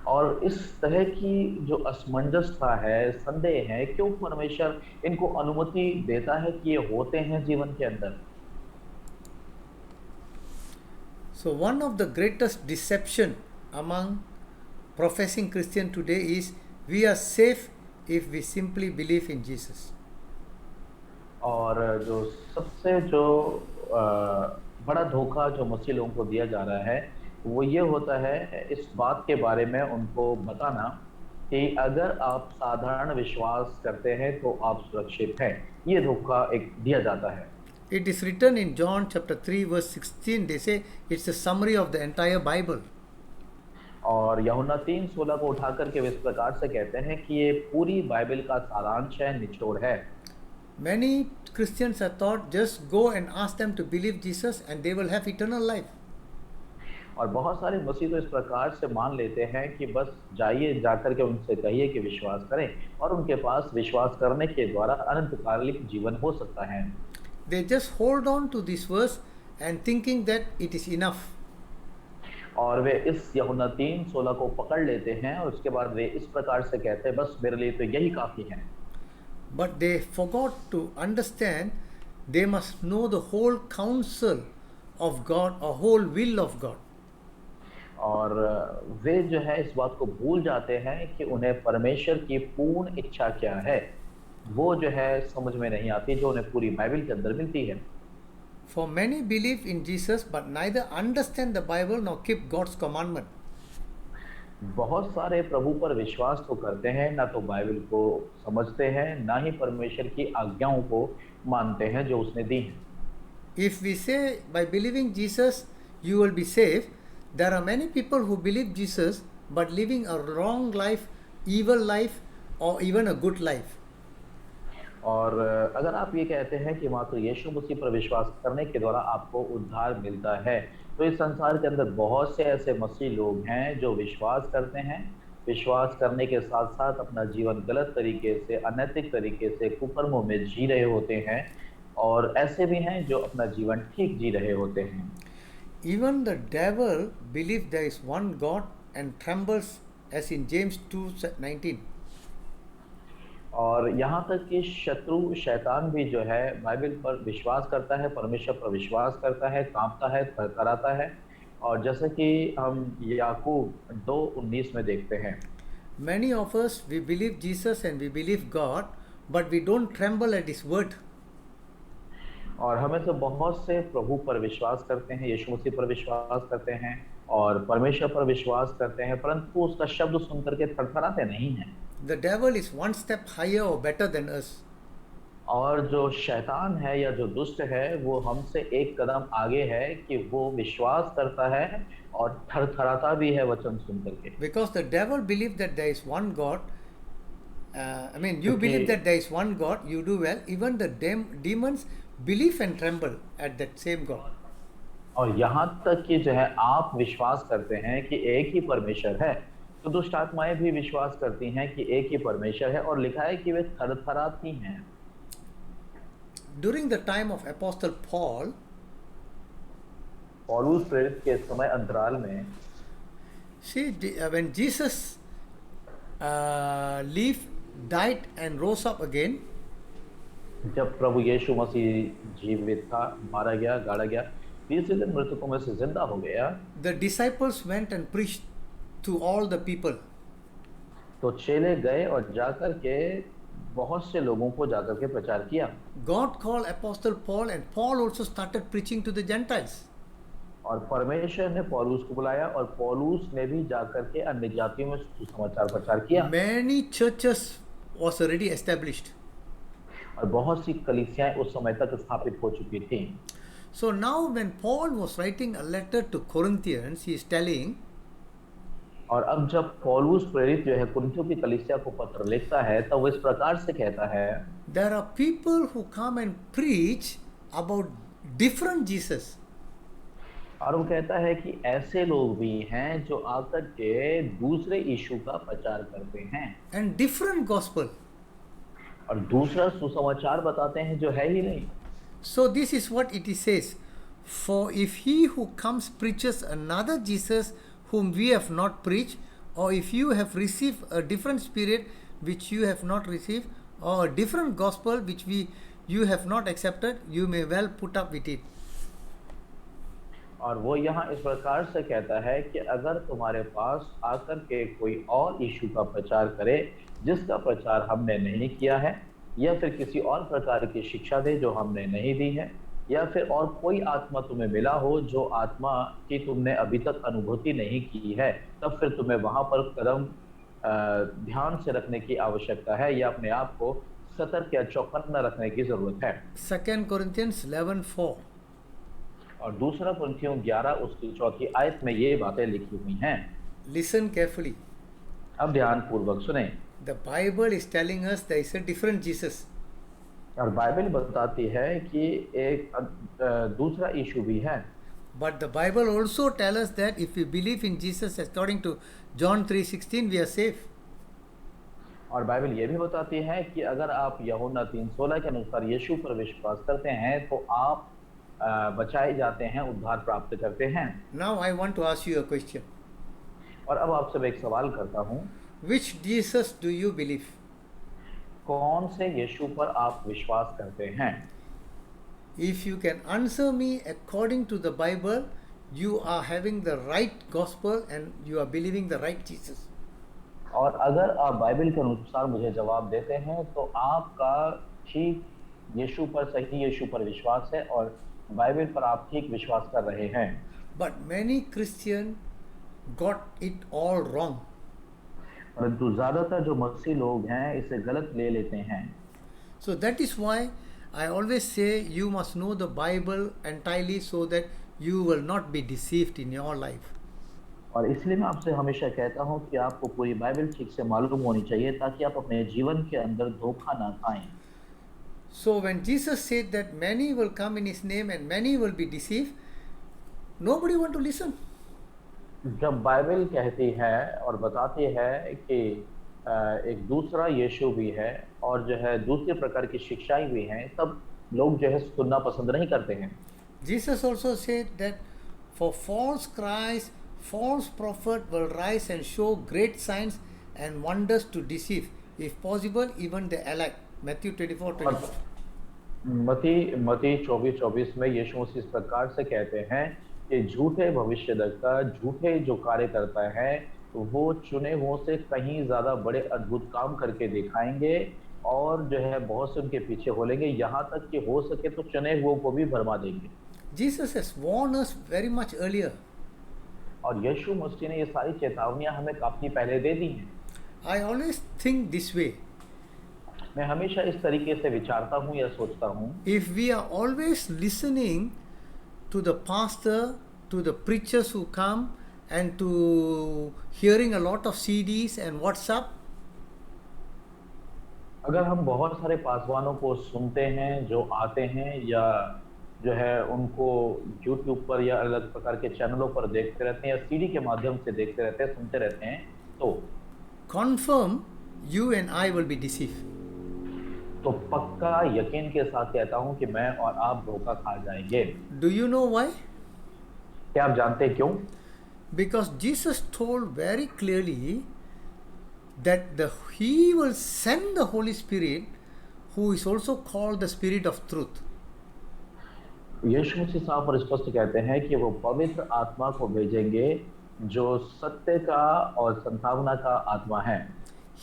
और इस तरह की जो असमंजसता है, संदेह है, क्यों परमेश्वर इनको अनुमति देता है कि ये होते हैं जीवन के अंदर? So one of the greatest deception among professing Christian today is we are safe if we simply believe in Jesus. और जो सबसे जो बड़ा धोखा जो मसीह लोगों को दिया जा रहा है, वो ये होता है इस बात के बारे में उनको बताना कि अगर आप साधारण विश्वास करते हैं तो आप सुरक्षित हैं। ये धोखा एक दिया जाता है। It is written in John chapter 3 verse 16. They say it's a summary of the entire Bible. और यूहन्ना 3:16 को उठा करके वे इस प्रकार से कहते हैं कि ये पूरी बाइबल का सारांश है, निचोड़ है। Many Christians are taught just go and ask them to believe Jesus and they will have eternal life. और बहुत सारे मसीह तो इस प्रकार से मान लेते हैं कि बस जाइए, जाकर के उनसे कहिए कि विश्वास करें और उनके पास विश्वास करने के द्वारा अनंतकालिक जीवन हो सकता है। They just hold on to this verse and thinking that it is enough. और वे इस यूहन्ना 3:16 को पकड़ लेते हैं और उसके बाद वे इस प्रकार से कहते हैं बस मेरे लिए तो यही काफी है। But they forgot to understand they must know the whole counsel of God or whole will of God. और वे जो है इस बात को भूल जाते हैं कि उन्हें परमेश्वर की पूर्ण इच्छा क्या है, वो जो है समझ में नहीं आती जो उन्हें पूरी बाइबल के अंदर मिलती है। For many believe in Jesus but neither understand the Bible nor keep God's commandment. बहुत सारे प्रभु पर विश्वास तो करते हैं, ना तो बाइबल को समझते हैं, ना ही परमेश्वर की आज्ञाओं को मानते हैं जो उसने दी हैं। If we say by believing Jesus you will be saved, there are many people who believe Jesus but living a wrong life, evil life or even a good life. और अगर आप ये कहते हैं कि मात्र यीशु मसीह पर विश्वास करने के द्वारा आपको उद्धार मिलता है, तो इस संसार के अंदर बहुत से ऐसे मसीह लोग हैं जो विश्वास करते हैं, विश्वास करने के साथ साथ अपना जीवन गलत तरीके से, अनैतिक तरीके से, कुकर्मों में जी रहे होते हैं, और ऐसे भी हैं जो अपना जीवन ठीक जी रहे होते हैं। Even the devil believes there is one God and trembles, as in James 2:19. और यहाँ तक कि शत्रु शैतान भी जो है बाइबल पर विश्वास करता है, परमेश्वर पर विश्वास करता है, कांपता है, थरथराता है। और जैसे कि हम याकूब 2:19 में देखते हैं, Many of us we believe Jesus and we believe God, but we don't tremble at His word. और हमें तो बहुत से प्रभु पर विश्वास करते हैं, यीशु मसीह पर विश्वास करते हैं और परमेश्वर पर विश्वास करते हैं, परंतु उसका शब्द सुनकर के थरथराते नहीं हैं। The devil is one step higher or better than us. और जो शैतान है या जो दुष्ट है वो हमसे एक कदम आगे है कि वो विश्वास करता है और थरथराता भी है वचन सुन करके। Because the devil believes that there is one God. You क्योंकि- believe that there is one God, you do well. Even the demons believe and tremble at that same God. और यहाँ तक कि जो है आप विश्वास करते हैं कि एक ही परमेश्वर है, तो दुष्ट आत्माएं भी विश्वास करती हैं कि एक ही परमेश्वर है, और लिखा है कि वे थरथराती हैं। During the time of Apostle Paul, पौलुस प्रेरित के समय अंतराल में see, when Jesus lived, died and rose up again, जब प्रभु यीशु मसीह जीवित था, मारा गया, गाड़ा गया, तीसरे दिन मृतकों में से जिंदा हो गया, the disciples went and preached to all the people. तो चेले गए और जाकर के बहुत से लोगों को जाकर के प्रचार किया। God called Apostle Paul and Paul also started preaching to the Gentiles. और परमेश्वर ने पौलुस को बुलाया और पौलुस ने भी जाकर के अन्य जातियों में सुसमाचार प्रचार किया। Many churches was already established. और बहुत सी कलीसियाएं उस समय तक स्थापित हो चुकी थी। So now when Paul was writing a letter to Corinthians, he is telling, और अब जब पौलुस प्रेरित जो है कुरिन्थियों की कलीसिया को पत्र लिखता है, तब वो इस प्रकार से कहता है, there are people who come and preach about different Jesus. और वो कहता है कि ऐसे लोग भी हैं जो आकर के दूसरे यीशु का प्रचार करते हैं And different gospel. और दूसरा सुसमाचार बताते हैं जो है ही नहीं। So this is what it says. For if he who comes preaches another Jesus whom we have not preached, or if you have received a different spirit which you have not received, or a different gospel which you have not accepted, you may well put up with it. और वो यहाँ इस प्रकार से कहता है कि अगर तुम्हारे पास आकर के कोई और यीशु का प्रचार करे जिसका प्रचार हमने नहीं किया है, या फिर किसी और प्रकार की शिक्षा दे जो हमने नहीं दी है, या फिर और कोई आत्मा तुम्हें मिला हो जो आत्मा की तुमने अभी तक अनुभूति नहीं की है, तब फिर तुम्हें वहां पर कदम ध्यान से रखने की आवश्यकता है, या अपने आप को सतर्क या चौकन्ना रखने की जरूरत है। 2 Corinthians 11:4. और दूसरा कुरिन्थियों 11 उसकी चौथी आयत में ये बातें लिखी हुई हैं। Listen carefully. अब ध्यान पूर्वक सुने। The Bible is telling us there is a different Jesus. और बाइबल बताती है कि एक दूसरा यीशु भी है। But the Bible also tells us that if we believe in Jesus according to John 3:16, we are safe. और बाइबल ये भी बताती है कि अगर आप यूहन्ना 3:16 के अनुसार यीशु पर विश्वास करते हैं तो आप बचाए जाते हैं, उद्धार प्राप्त करते हैं। Now I want to ask you a question. और अब आपसे मैं एक सवाल करता हूँ, Which Jesus do you believe? कौन से यीशु पर आप विश्वास करते हैं? If you can answer me according to the Bible, you are having the right gospel and you are believing the right Jesus. और अगर आप बाइबल के अनुसार मुझे जवाब देते हैं तो आपका ठीक यीशु पर, सही यीशु पर विश्वास है और बाइबल पर आप ठीक विश्वास कर रहे हैं। But many Christians got it all wrong. परंतु ज्यादातर जो मसीही लोग हैं इसे गलत ले लेते हैं। So that is why I always say you must know the Bible entirely so that you will not be deceived in your life. और इसलिए मैं आपसे हमेशा कहता हूं कि आपको पूरी बाइबल ठीक से मालूम होनी चाहिए ताकि आप अपने जीवन के अंदर धोखा ना खाएं। So when Jesus said that many will come in his name and many will be deceived, nobody want to listen. जब बाइबल कहती है और बताती है कि एक दूसरा यीशु भी है और जो है दूसरे प्रकार की शिक्षाएं भी हैं, तब लोग जो है सुनना पसंद नहीं करते हैं। Jesus also said that for false Christ, false prophet will rise and show great signs and wonders to deceive, if possible, even the elect. Matthew 24:24. मती 24:24 में यीशु मसीह इस प्रकार से कहते हैं कि झूठे भविष्यद्वक्ता, झूठे जो कार्य करता है, वो चुने हुओं से कहीं ज्यादा बड़े अद्भुत काम करके दिखाएंगे और जो है बहुत से उनके पीछे हो लेंगे, यहाँ तक कि हो सके तो चुने हुओं को भी भरमा देंगे। Jesus has warned us very much earlier. और यीशु मसीह ने ये सारी चेतावनियां हमें काफी पहले दे दी हैं। I always think this way. मैं हमेशा इस तरीके से विचारता हूँ या सोचता हूँ, If we are always listening to the pastor, to the preachers who come, and to hearing a lot of CDs and WhatsApp, अगर हम बहुत सारे पासवानों को सुनते हैं जो आते हैं या जो है उनको YouTube पर या अलग प्रकार के चैनलों पर देखते रहते हैं या सीडी के माध्यम से देखते रहते हैं, सुनते रहते हैं, तो confirm you and I will be deceived. पक्का यकीन के साथ कहता हूं कि मैं और आप धोखा खा जाएंगे। Do you know why? क्या आप जानते हैं क्यों? Because Jesus told very clearly that he will send the Holy Spirit, who is also called the Spirit of Truth. यीशु मसीह साफ और स्पष्ट कहते हैं कि वो पवित्र आत्मा को भेजेंगे जो सत्य का और संभावना का आत्मा है।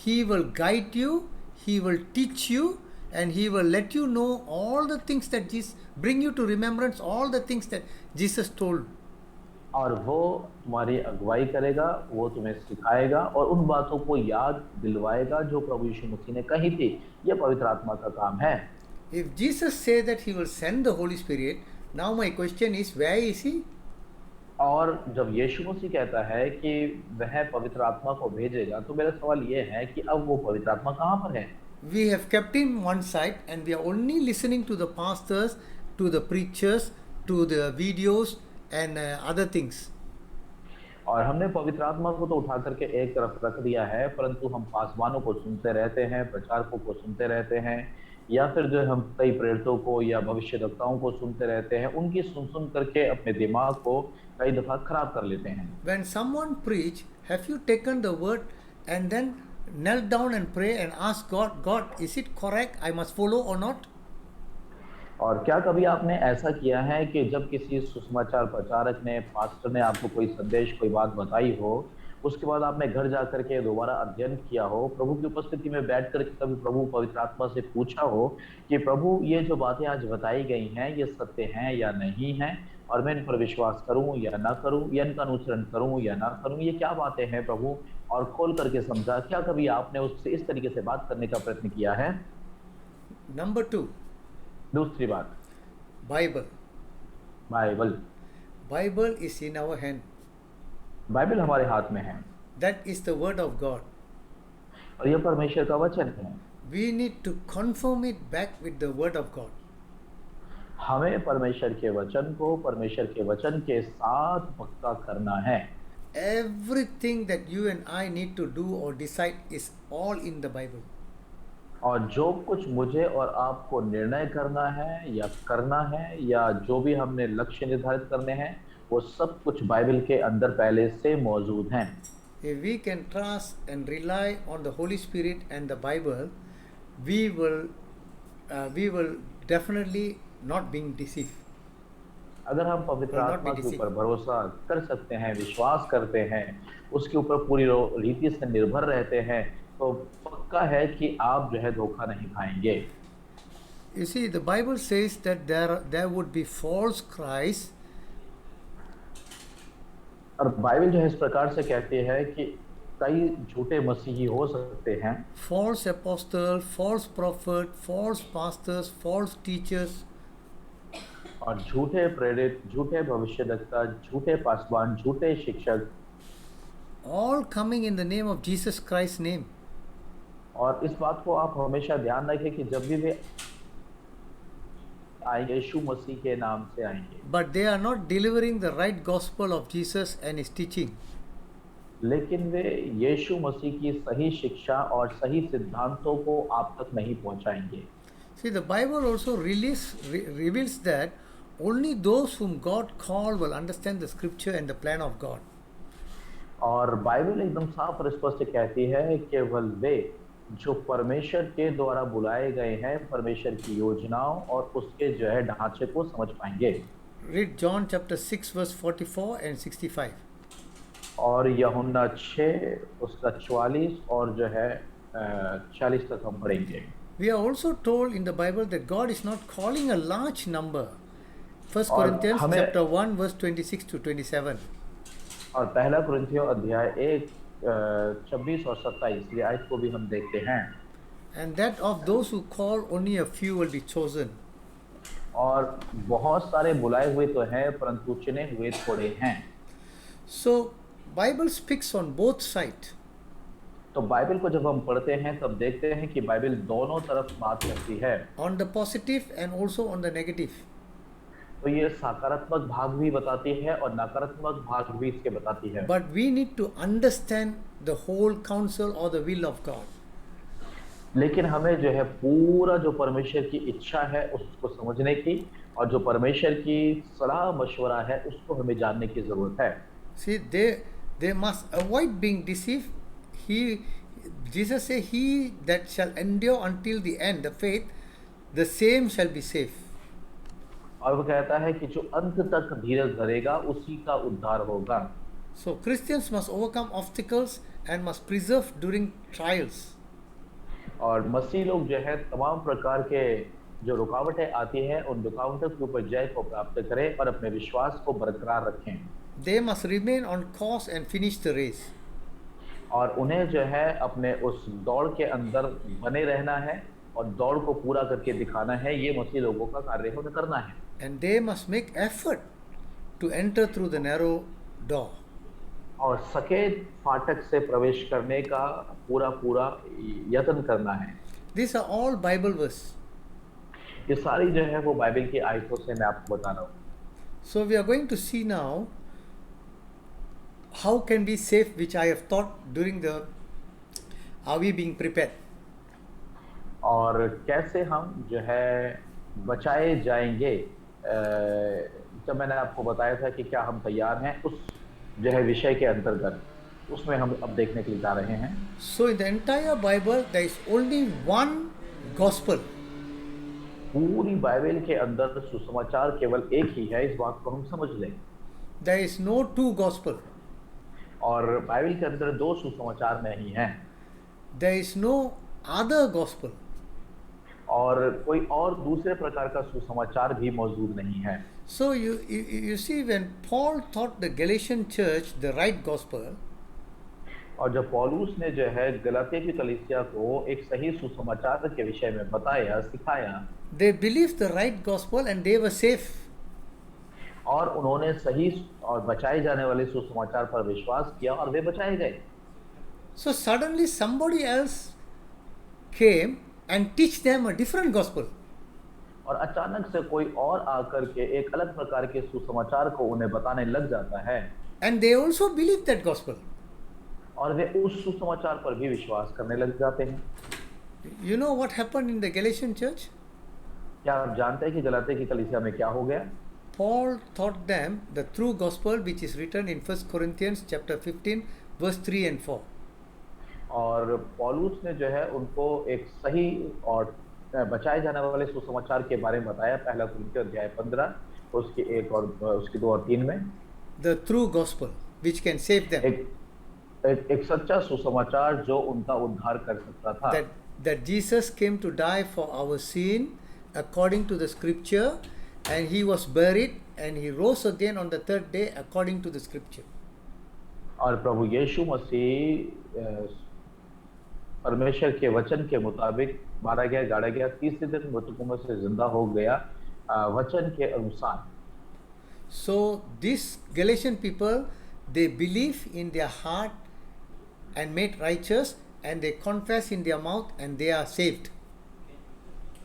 He will guide you, he will teach you, and he will let you know all the things that Jesus, bring you to remembrance all the things that Jesus told. और वो तुम्हारी अगुवाई करेगा, वो तुम्हें सिखाएगा और उन बातों को याद दिलवाएगा जो प्रभु यीशु मसीह ने कही थी। यह पवित्र आत्मा का काम है। If Jesus said that he will send the Holy Spirit, now my question is, where is he? और जब यीशु मसीह कहता है कि वह पवित्र आत्मा को भेजेगा, तो मेरा सवाल ये है कि अब वो पवित्र आत्मा कहाँ पर है? We have kept him one side and we are only listening to the pastors, to the preachers, to the videos and other things. और हमने पवित्र आत्मा को तो उठा करके एक तरफ रख दिया है, परंतु हम पासवानों को सुनते रहते हैं, प्रचारकों को सुनते रहते हैं, या फिर जो हम कई प्रेरितों को या भविष्यद्वक्ताओं को सुनते रहते हैं, उनकी सुन करके अपने दिमाग को कई दफा खराब कर लेते हैं। When someone preach, have you taken the word and then knelt down and pray and ask God, God, is it correct? I must follow or not? और क्या कभी आपने ऐसा किया है कि जब किसी सुसमाचार प्रचारक ने, पास्टर ने आपको कोई संदेश, कोई बात बताई हो, उसके बाद आपने घर जाकर के दोबारा अध्ययन किया हो, प्रभु की उपस्थिति में बैठ कर के कभी प्रभु पवित्र आत्मा से पूछा हो कि प्रभु ये जो बातें आज बताई गई हैं, ये सत्य हैं या नहीं हैं, और मैं इन पर विश्वास करूं या ना करूं, या इनका अनुसरण करूं या ना करूं, ये क्या बातें हैं प्रभु, और खोल करके समझा? क्या कभी आपने उससे इस तरीके से बात करने का प्रयत्न किया है? Number two, दूसरी बात, Bible. Bible. Bible is in our hand. Bible हमारे हाथ में है That is the word of God. और यह परमेश्वर का वचन है। We need to confirm it back with the word of God. हमें परमेश्वर के वचन को परमेश्वर के वचन के साथ पक्का करना है। Everything that you and I need to do or decide is all in the Bible. और जो कुछ मुझे और आपको निर्णय करना है या करना है, या जो भी हमने लक्ष्य निर्धारित करने हैं, वो सब कुछ बाइबल के अंदर पहले से मौजूद हैं। If we can trust and rely on the Holy Spirit and the Bible, we will definitely not being deceived. अगर हम पवित्र Will not आत्मा be के ऊपर deceived. भरोसा कर सकते हैं, विश्वास करते हैं, उसके ऊपर पूरी रीति से निर्भर रहते हैं, तो पक्का है कि आप जो है धोखा नहीं खाएंगे। You see, the Bible says that there would be false Christ, और बाइबल जो है इस प्रकार से कहती है कि कई झूठे मसीही हो सकते हैं, false apostle, false prophet, false pastors, false teachers. और झूठे प्रेरित, झूठे भविष्यद्वक्ता, झूठे पासवान, झूठे शिक्षक, All coming in the name of Jesus Christ's name. और इस बात को आप हमेशा ध्यान रखें कि जब भी वे आएंगे, यीशु मसीह के नाम से आएंगे, But they are not delivering the right gospel of Jesus and his teaching. लेकिन वे यीशु मसीह की सही शिक्षा और सही सिद्धांतों को आप तक नहीं पहुंचाएंगे। See, the Bible also reveals that only those whom God called will understand the scripture and the plan of God. और बाइबल एकदम साफ और स्पष्ट कहती है केवल वे जो परमेश्वर के द्वारा बुलाए गए हैं, परमेश्वर की योजनाओं और उसके जो है ढांचे को समझ पाएंगे। Read John chapter 6 verse 44 and 65. और यूहन्ना 6 उसका 44 और जो है 40 तक हम पढ़ेंगे। We are also told in the Bible that God is not calling a large number. 1 और Corinthians हमें- chapter 1 verse 26 to 27. और पहला कुरिन्थियों अध्याय 1 26 और 27 ये आयत को भी हम देखते हैं। And that of those who call only a few will be chosen. और बहुत सारे बुलाए हुए तो हैं, परंतु चुने हुए थोड़े हैं। So Bible speaks on both sides. तो बाइबल को जब हम पढ़ते हैं तब देखते हैं कि बाइबल दोनों तरफ बात करती है। On the positive and also on the negative. तो ये सकारात्मक भाग भी बताती है और नकारात्मक भाग भी इसके बताती है। But we need to understand the whole counsel or the will of God. लेकिन हमें जो है पूरा जो परमेश्वर की इच्छा है उसको समझने की, और जो परमेश्वर की सलाह मशवरा है उसको हमें जानने की जरूरत है। See, they must avoid being deceived. Jesus said, "He that shall endure until the end, the faith, the same shall be saved." और वो कहता है कि जो अंत तक धीरज धरेगा उसी का उद्धार होगा। So Christians must overcome obstacles and must preserve during trials. और मसीह लोग जो है तमाम प्रकार के जो रुकावटें आती हैं उन रुकावटों के ऊपर जय को प्राप्त करें और अपने विश्वास को बरकरार रखें। They must remain on course and finish the race. और उन्हें जो है अपने उस दौड़ के अंदर बने रहना है और दौड़ को पूरा करके दिखाना है। ये मसीह लोगों का कार्य उन्हें करना है। And they must make effort to enter through the narrow door. और सकेत फाटक से प्रवेश करने का पूरा यत्न करना है। These are all Bible verses. ये सारी जो है वो बाइबल की आयतों से मैं आपको बता रहा हूँ। So we are going to see now how can we save, which I have taught during the are we being prepared. और कैसे हम जो है बचाए जाएंगे, जब मैंने आपको बताया था कि क्या हम तैयार हैं, उस जो है विषय के अंतर्गत उसमें हम अब देखने के लिए जा रहे हैं। So in the entire Bible there is only one gospel. पूरी बाइबल के अंदर सुसमाचार केवल एक ही है, इस बात को हम समझ लें। There is no two gospel. और बाइबल के अंदर दो सुसमाचार नहीं हैं, There is no other gospel. और कोई और दूसरे प्रकार का सुसमाचार भी मौजूद नहीं है। So you see, when Paul taught the Galatian church the right gospel, और जब पौलुस ने जो है गलातिया की कलीसिया को एक सही सुसमाचार के विषय में बताया, सिखाया, they believed the right gospel and they were safe. और उन्होंने सही और बचाए जाने वाले सुसमाचार पर विश्वास किया और वे बचाए गए। So suddenly somebody else came and teach them a different gospel. और अचानक से कोई और आकर के एक अलग प्रकार के सुसमाचार को उन्हें बताने लग जाता है, And they also believed that gospel. और वे उस सुसमाचार पर भी विश्वास करने लग जाते हैं। You know what happened in the Galatian church? क्या आप जानते हैं कि गलातिया की कलीसिया में क्या हो गया? Paul taught them the true gospel which is written in 1 Corinthians chapter 15 verse 3 and 4. और पौलुस ने जो है उनको एक सही और बचाए जाने वाले सुसमाचार के बारे में बताया, पहला कुरिन्थियों अध्याय 15 उसकी 1 और उसकी 2 और 3 में। The true gospel which can save them. एक सच्चा सुसमाचार जो उनका उद्धार कर सकता था। That Jesus came to die for our sin according to the scripture, and he was buried and he rose again on the third day according to the scripture. और प्रभु यीशु मसीह परमेश्वर के वचन के मुताबिक मारा गया, गाड़ा गया, तीसरे दिन मृतकों में से जिंदा हो गया वचन के अनुसार। So these Galatian people, they believe in their heart and made righteous, and they confess in their mouth and they are saved.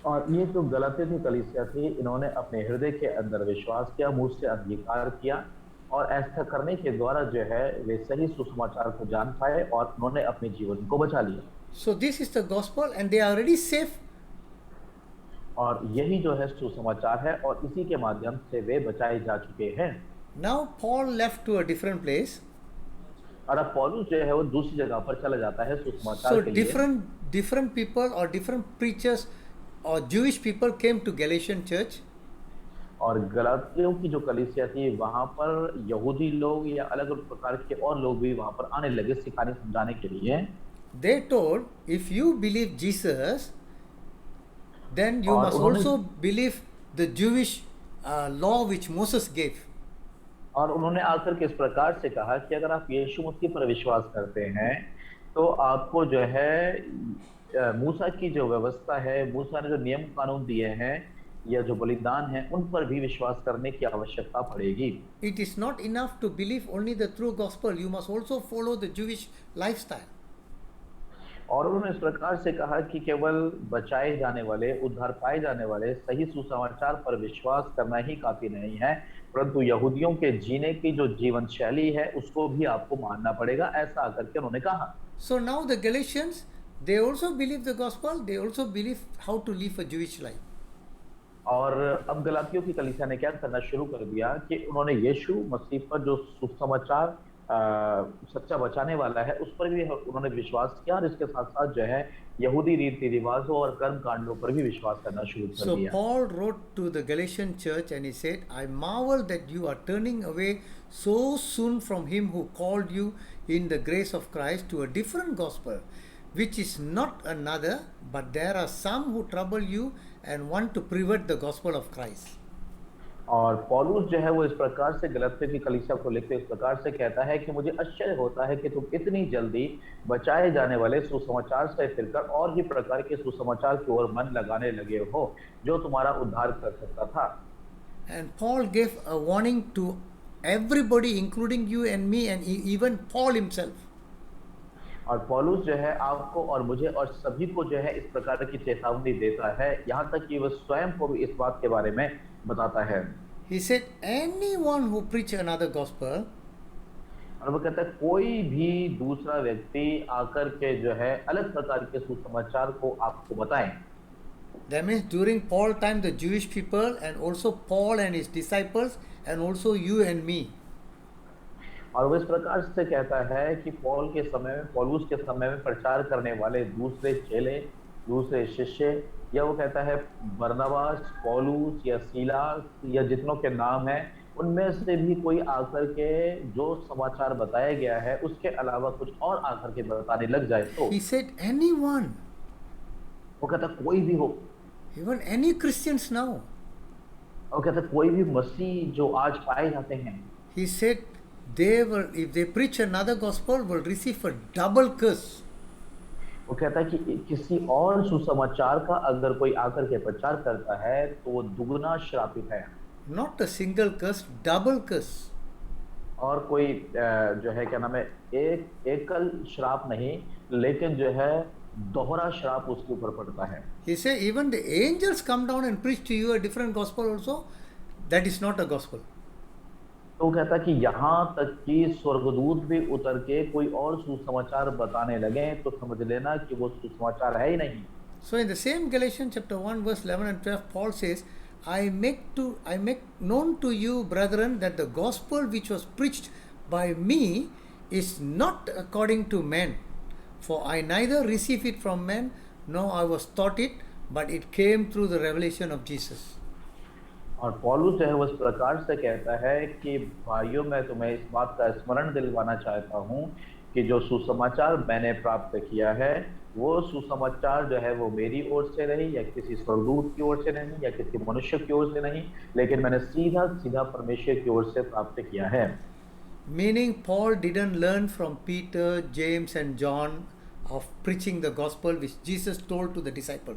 और ये जो गलातिया की कलीसिया थी, इन्होंने अपने हृदय के अंदर विश्वास किया, मुंह से अंगीकार किया, और ऐसा करने के द्वारा जो है वे सही सुसमाचार को जान पाए और उन्होंने अपने जीवन को बचा लिया। So this is the gospel and they are already safe. और यही जो है सुसमाचार है और इसी के माध्यम से वे बचाए जा चुके हैं। Now Paul left to a different place. और अब पौलुस जो है वो दूसरी जगह पर चला जाता है सुसमाचार So के लिए। different people or different preachers or Jewish people came to Galatian church. और गलातियों की जो कलीसिया थी वहां पर यहूदी लोग या अलग अलग प्रकार के और लोग भी वहां पर आने लगे सिखाने समझाने के लिए। They told, if you believe Jesus, then you must also believe the Jewish law which Moses gave. और उन्होंने आकर के इस प्रकार से कहा कि अगर आप यीशु मसीह पर विश्वास करते हैं तो आपको जो है मूसा की जो व्यवस्था है, मूसा ने जो नियम कानून दिए हैं या जो बलिदान है, उन पर भी विश्वास करने की आवश्यकता पड़ेगी। It is not enough to believe only the true gospel. You must also follow the Jewish lifestyle. और उन्होंने इस प्रकार से कहा कि केवल बचाए जाने वाले, उद्धार पाए जाने वाले सही सुसमाचार पर विश्वास करना ही काफी नहीं है, परंतु यहूदियों के जीने की जो जीवन शैली है उसको भी आपको मानना पड़ेगा, ऐसा आकर के उन्होंने कहा। So now the Galatians, they also believe the gospel. They also believe how to live a Jewish life. और अब गलातियों की कलीसिया ने क्या करना शुरू कर दिया कि उन्होंने यीशु मसीह पर जो सुसमाचार सच्चा बचाने वाला है उस पर भी उन्होंने विश्वास किया, और इसके साथ साथ जो है यहूदी रीति रिवाजों और कर्म कांडों पर भी विश्वास करना शुरू कर दिया। So Paul wrote to the Galatian church and he said, I marvel that you are turning away so soon from him who called you in the grace of Christ to a different gospel, which is not another, but there are some who trouble you and want to pervert the gospel of Christ. और पौलुस जो है वो इस प्रकार से गलातिया की कलीसिया को लिखते इस प्रकार से कहता है कि मुझे आश्चर्य होता है कि तुम इतनी जल्दी बचाए जाने वाले सुसमाचार से फिरकर और भी प्रकार के सुसमाचार की ओर मन लगाने लगे हो जो तुम्हारा उद्धार कर सकता था। And Paul gave a warning to everybody, including you and me, and even Paul himself. और पौलुस जो है आपको और मुझे और सभी को जो है इस प्रकार की चेतावनी देता है, यहाँ तक कि वह स्वयं को भी इस बात के बारे में बताता है। He said, anyone who preach another gospel, और वो कहता है कोई भी दूसरा व्यक्ति आकर के जो है अलग प्रकार के सुसमाचार को आपको बताएं। that means during Paul time the Jewish people and also Paul and his disciples and also you and me. और वो इस प्रकार से कहता है कि पौल के समय में, पौलुस के समय में प्रचार करने वाले दूसरे चेले, दूसरे शिष्य या वो कहता है बरनबास, पौलुस या सीलास या जितनों के नाम हैं, उनमें से भी कोई आकर के जो समाचार बताया गया है उसके अलावा कुछ और आकर के बताने लग जाए तो He said, anyone, वो कहता है कोई भी हो, even any Christians now. वो कहता है कोई भी मसीह जो आज पाए जाते हैं, He said, they will, if they preach another gospel, will receive a double curse. वो कहता है कि किसी और सुसमाचार का अगर कोई आकर के प्रचार करता है तो वो दुगना श्रापित है, Not a single curse, double curse. और कोई जो है क्या नाम है, एक एकल श्राप नहीं लेकिन जो है दोहरा श्राप उसके ऊपर पड़ता है। He said, even the angels come down and preach to you a different gospel also, that is not a gospel. तो वो कहता है कि यहाँ तक कि स्वर्गदूत भी उतर के कोई और सुसमाचार बताने लगे तो समझ लेना कि वो सुसमाचार है ही नहीं। So in the same Galatians chapter 1 verse 11 and 12, Paul says, I make known to you, brethren, that the gospel which was preached by me is not according to men. For I neither received it from men, nor I was taught it, but it came through the revelation of Jesus. और पौलुस जो है वो इस प्रकार से कहता है कि भाइयों, मैं तुम्हें इस बात का स्मरण दिलवाना चाहता हूँ कि जो सुसमाचार मैंने प्राप्त किया है वो सुसमाचार जो है वो मेरी ओर से नहीं या किसी स्वर्गदूत की ओर से नहीं या किसी मनुष्य की ओर से नहीं, लेकिन मैंने सीधा सीधा परमेश्वर की ओर से प्राप्त किया है। Meaning, Paul didn't learn from Peter, James, and John of preaching the gospel which Jesus told to the disciple.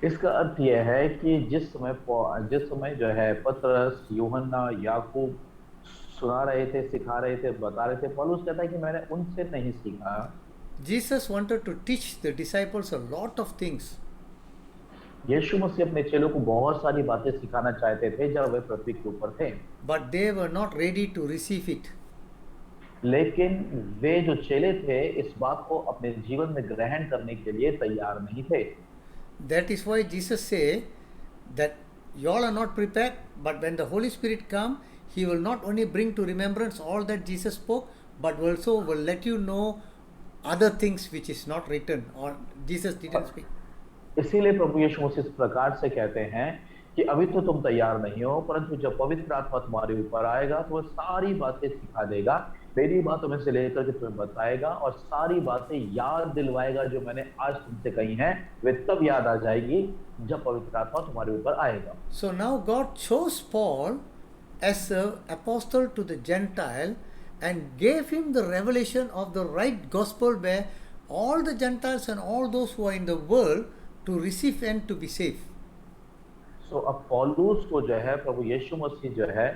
इसका अर्थ यह है कि जिस समय जो है पतरस, यूहन्ना, याकूब सुना रहे थे, सिखा रहे थे, बता रहे थे, पौलुस कहता है कि मैंने उनसे नहीं सीखा। Jesus wanted to teach the disciples a lot of things. यीशु मसीह अपने चेलों को बहुत सारी बातें सिखाना चाहते थे जब वे पृथ्वी के ऊपर थे, But they were not ready to receive it. लेकिन वे जो चेले थे इस बात को अपने जीवन में ग्रहण करने के लिए तैयार नहीं थे। That is why Jesus said that you all are not prepared, but when the Holy Spirit come, He will not only bring to remembrance all that Jesus spoke, but also will let you know other things which is not written or Jesus didn't speak. इसीलिए प्रभु यीशु मसीह इस प्रकार से कहते हैं कि अभी तो तुम तैयार नहीं हो, परंतु जब पवित्र आत्मा तुम्हारे ऊपर आएगा तो वह सारी बातें सिखा देगा, मेरी बातों में से लेकर के तुम्हें बताएगा और सारी बातें याद दिलवाएगा जो मैंने आज तुमसे कही हैं, वे तब याद आ जाएगी जब पवित्र आत्मा तुम्हारे ऊपर आएगा। So now God chose Paul as an apostle to the Gentile and gave him the revelation of the right gospel where all the Gentiles and all those who are in the world to receive and to be saved. So अब पौलुस को जो है प्रभु यीशु मसीह जो है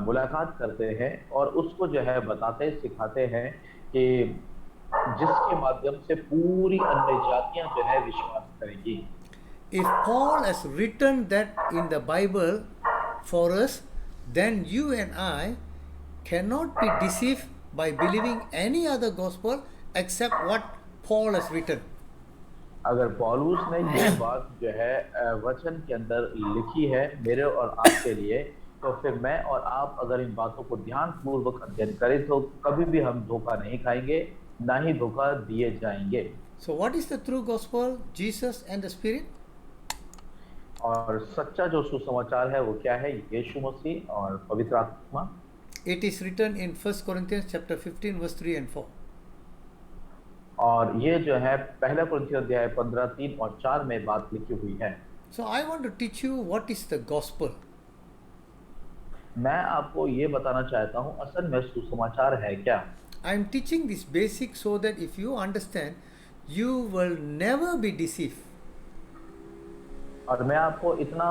मुलाकात करते हैं और उसको जो है बताते सिखाते हैं कि जिसके माध्यम से पूरी अन्य जातियां जो है विश्वास करेंगी। If Paul has written that in the Bible for us, then you and I cannot be deceived by believing any other gospel except what Paul has written. अगर पौलुस ने ये बात जो है वचन के अंदर लिखी है मेरे और आपके लिए, तो फिर मैं और आप अगर इन बातों को ध्यानपूर्वक अध्ययन करें तो कभी भी हम धोखा नहीं खाएंगे, ना ही धोखा दिए जाएंगे। So what is the true gospel? Jesus and the Spirit? और सच्चा जो सुसमाचार है वो क्या है? यीशु मसीह और पवित्र आत्मा। It is written in 1 Corinthians chapter 15 verse 3 and 4. और ये जो है पहला कुरिन्थियों अध्याय 15 3 और 4 में बात लिखी हुई है। So I want to teach you what is the gospel. मैं आपको ये बताना चाहता हूँ असल में सुसमाचार है क्या। I am teaching this basic so that if you understand, you will never be deceived. और मैं आपको इतना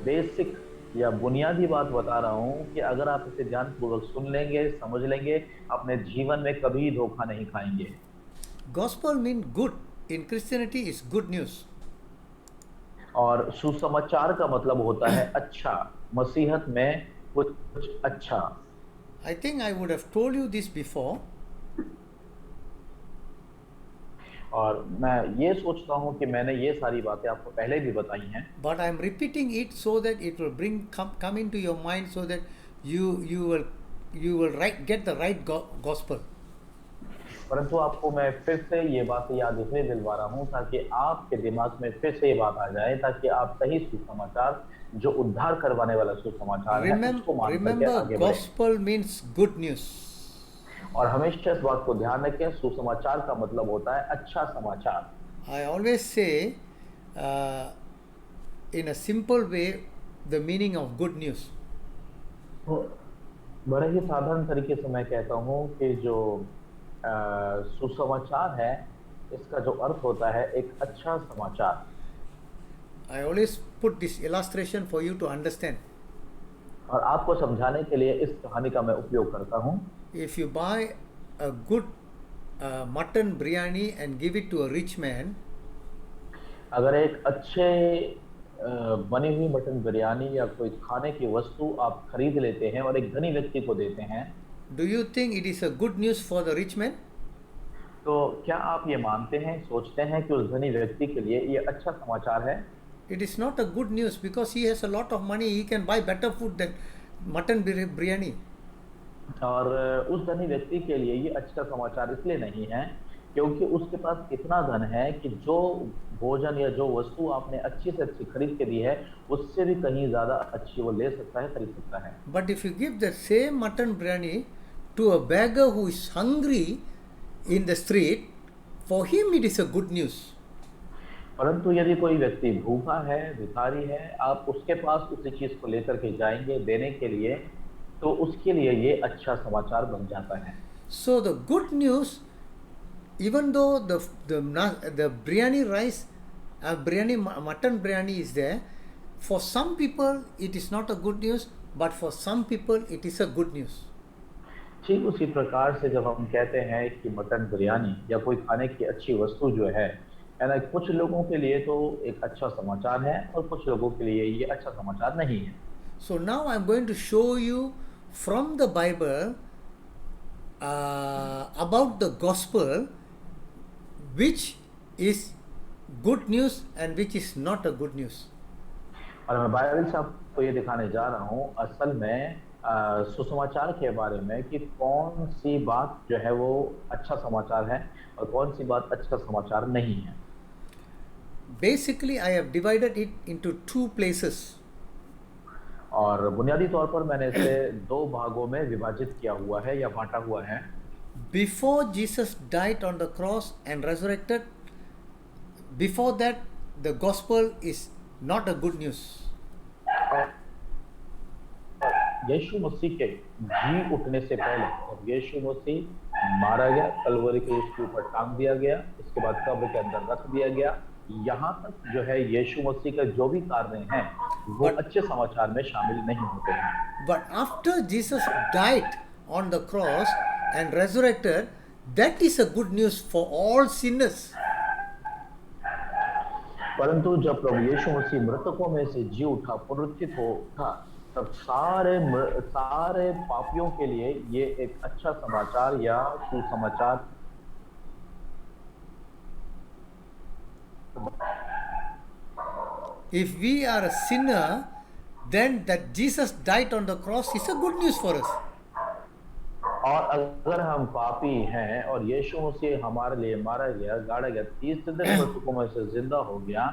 बेसिक या बुनियादी बात बता रहा हूँ कि अगर आप इसे ध्यानपूर्वक सुन लेंगे, समझ लेंगे, अपने जीवन में कभी धोखा नहीं खाएंगे। Gospel means good. In Christianity is good news. और सुसमाचार का मतलब होता है अच्छा, मसीहत में कुछ अच्छा। I think I would have told you this before. और मैं ये सोचता हूँ कि मैंने ये सारी बातें आपको पहले भी बताई हैं। But I am repeating it so that it will come into your mind so that you will get the right gospel. परंतु आपको मैं फिर से ये बात याद इसलिए दिलवा रहा हूँ ताकि आपके दिमाग में फिर से ये बात आ जाए, ताकि आप सही सुसमाचार, जो उद्धार करवाने वाला सुसमाचार है, उसको मान करके Remember, आगे बढ़ें। gospel means good news. और हमेशा इस बात को ध्यान रखें, सुसमाचार का मतलब होता है अच्छा समाचार। I always say, uh, in a simple way, the meaning of good news. तो बड़े ही साधारण तरीके से मैं कहता हूँ कि जो सुसमाचार है, इसका जो अर्थ होता है एक अच्छा समाचार। I always put this illustration for you to understand. और आपको समझाने के लिए इस कहानी का मैं उपयोग करता हूँ। If you buy a good mutton biryani and give it to a rich man, अगर एक अच्छे बनी हुई मटन बिरयानी या कोई खाने की वस्तु आप खरीद लेते हैं और एक धनी व्यक्ति को देते हैं, do you think it is a good news for the rich man? तो क्या आप ये मानते हैं, सोचते हैं कि उस धनी व्यक्ति के लिए ये अच्छा समाचार है? It is not a good news because he has a lot of money. He can buy better food than mutton biryani. और उस धनी व्यक्ति के लिए ये अच्छा समाचार इसलिए नहीं है क्योंकि उसके पास इतना धन है कि जो भोजन या जो वस्तु आपने अच्छी से अच्छी खरीद के दी है, उससे भी कहीं ज्यादा अच्छी वो ले सकता है, खरीद सकता है। But if you give the same mutton biryani to a beggar who is hungry in the street, for him it is a good news. परंतु यदि कोई व्यक्ति भूखा है, भिखारी है, आप उसके पास उसी चीज को लेकर के जाएंगे देने के लिए, तो उसके लिए ये अच्छा समाचार बन जाता है। So the good news, even though the biryani rice, mutton biryani is there, for some people it is not a good news, but for some people it is a good news. ठीक उसी प्रकार से जब हम कहते हैं कि mutton biryani या कोई खाने की अच्छी वस्तु जो है ना, कुछ लोगों के लिए तो एक अच्छा समाचार है और कुछ लोगों के लिए ये अच्छा समाचार नहीं है। So now I am going to show you from the Bible about the gospel, which is good news and which is not a good news. और मैं बाइबल से आपको ये दिखाने जा रहा हूँ असल में सुसमाचार के बारे में कि कौन सी बात जो है वो अच्छा समाचार है और कौन सी बात अच्छा समाचार नहीं है। Basically, I have divided it into two places. और बुनियादी तौर पर मैंने इसे दो भागों में विभाजित किया हुआ है या बांटा हुआ है। Before Jesus died on the cross and resurrected, before that, the gospel is not a good news. यीशु मसीह के जी उठने से पहले, जब यीशु मसीह मारा गया, कलवरी के उसके ऊपर टांग दिया गया, इसके बाद कब्र के अंदर रख दिया गया, यहाँ तक जो है यीशु मसीह का जो भी कार्य हैं वो अच्छे समाचार में शामिल नहीं होते हैं। But after Jesus died on the cross and resurrected, that is a good news for all sinners. परंतु जब प्रभु यीशु मसीह मृतकों में से जी उठा, पुनरुत्थित हो उठा, तब सारे पापियों के लिए ये एक अच्छा समाचार या सुसमाचार। If we are a sinner, then that Jesus died on the cross is a good news for us. और अगर हम पापी हैं और यीशु मसीह हमारे लिए मारा गया, गाड़ा गया, तीसरे दिन मृतकों में से जिंदा हो गया,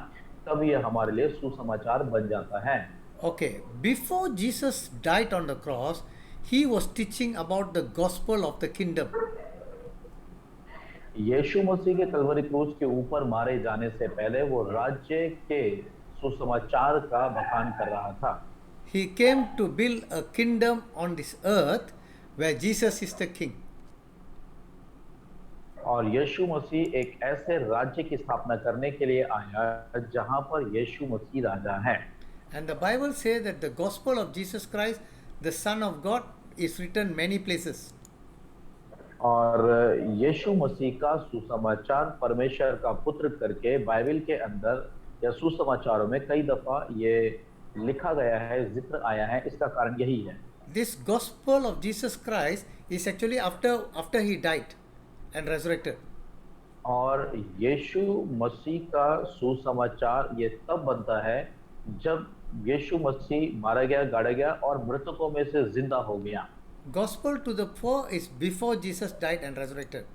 तब ये हमारे लिए सुसमाचार बन जाता है। Okay, before Jesus died on the cross, he was teaching about the gospel of the kingdom. यीशु मसीह के कलवरी क्रूस के ऊपर मारे जाने से पहले वो राज्य के सुसमाचार का बखान कर रहा था। He came to build a kingdom on this earth where Jesus is the king. और यीशु मसीह एक ऐसे राज्य की स्थापना करने के लिए आया जहां पर यीशु मसीह राजा है। And the Bible says that the gospel of Jesus Christ, the Son of God, is written many places. और यीशु मसीह का सुसमाचार परमेश्वर का पुत्र करके बाइबल के अंदर या सुसमाचारों में कई दफा ये लिखा गया है, जिक्र आया है। इसका कारण यही है। This gospel of Jesus Christ is actually after he died and resurrected. और यीशु मसीह का सुसमाचार ये तब बनता है जब यीशु मसीह मारा गया, गाड़ा गया और मृतकों में से जिंदा हो गया। Gospel to the poor is before Jesus died and resurrected.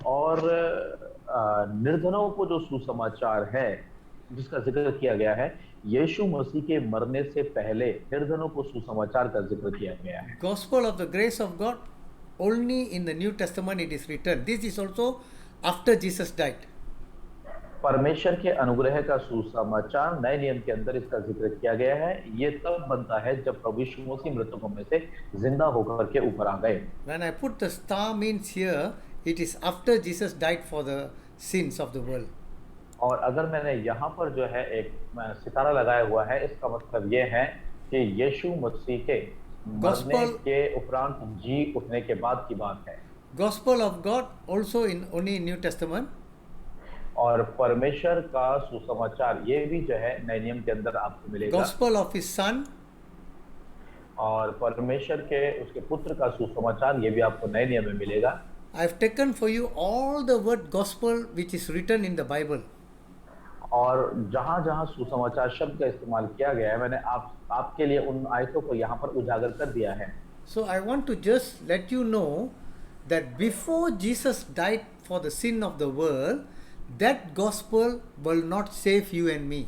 और निर्धनों को जो सुसमाचार है जिसका जिक्र किया गया है, यीशु मसीह के मरने से पहले निर्धनों को सुसमाचार का जिक्र किया गया है। Gospel of the grace of God, only in the New Testament it is written. This is also after Jesus died. परमेश्वर के अनुग्रह का सुसमाचार नए नियम के अंदर इसका जिक्र किया गया है। ये तब बनता है जब प्रभु यीशु मसीह मृतकों में से जिंदा होकर के ऊपर आ गए। When I put the star means here, it is after Jesus died for the sins of the world. और अगर मैंने यहाँ पर जो है एक सितारा लगाया हुआ है, इसका मतलब ये है कि यीशु मसीह के मरने के उपरांत जी उठने के बाद की बात है। Gospel of God also in only in New Testament. और परमेश्वर का सुसमाचार ये भी जो है नए नियम के अंदर आपको मिलेगा। Gospel of His Son. और परमेश्वर के उसके पुत्र का सुसमाचार ये भी आपको नए नियम में मिलेगा। I have taken for you all the word gospel which is written in the Bible. और जहाँ-जहाँ सुसमाचार शब्द का इस्तेमाल किया गया है, मैंने आपके लिए उन आयतों को यहाँ पर उजागर कर दिया है। So I want to just let you know that before Jesus died for the sin of the world, that gospel will not save you and me.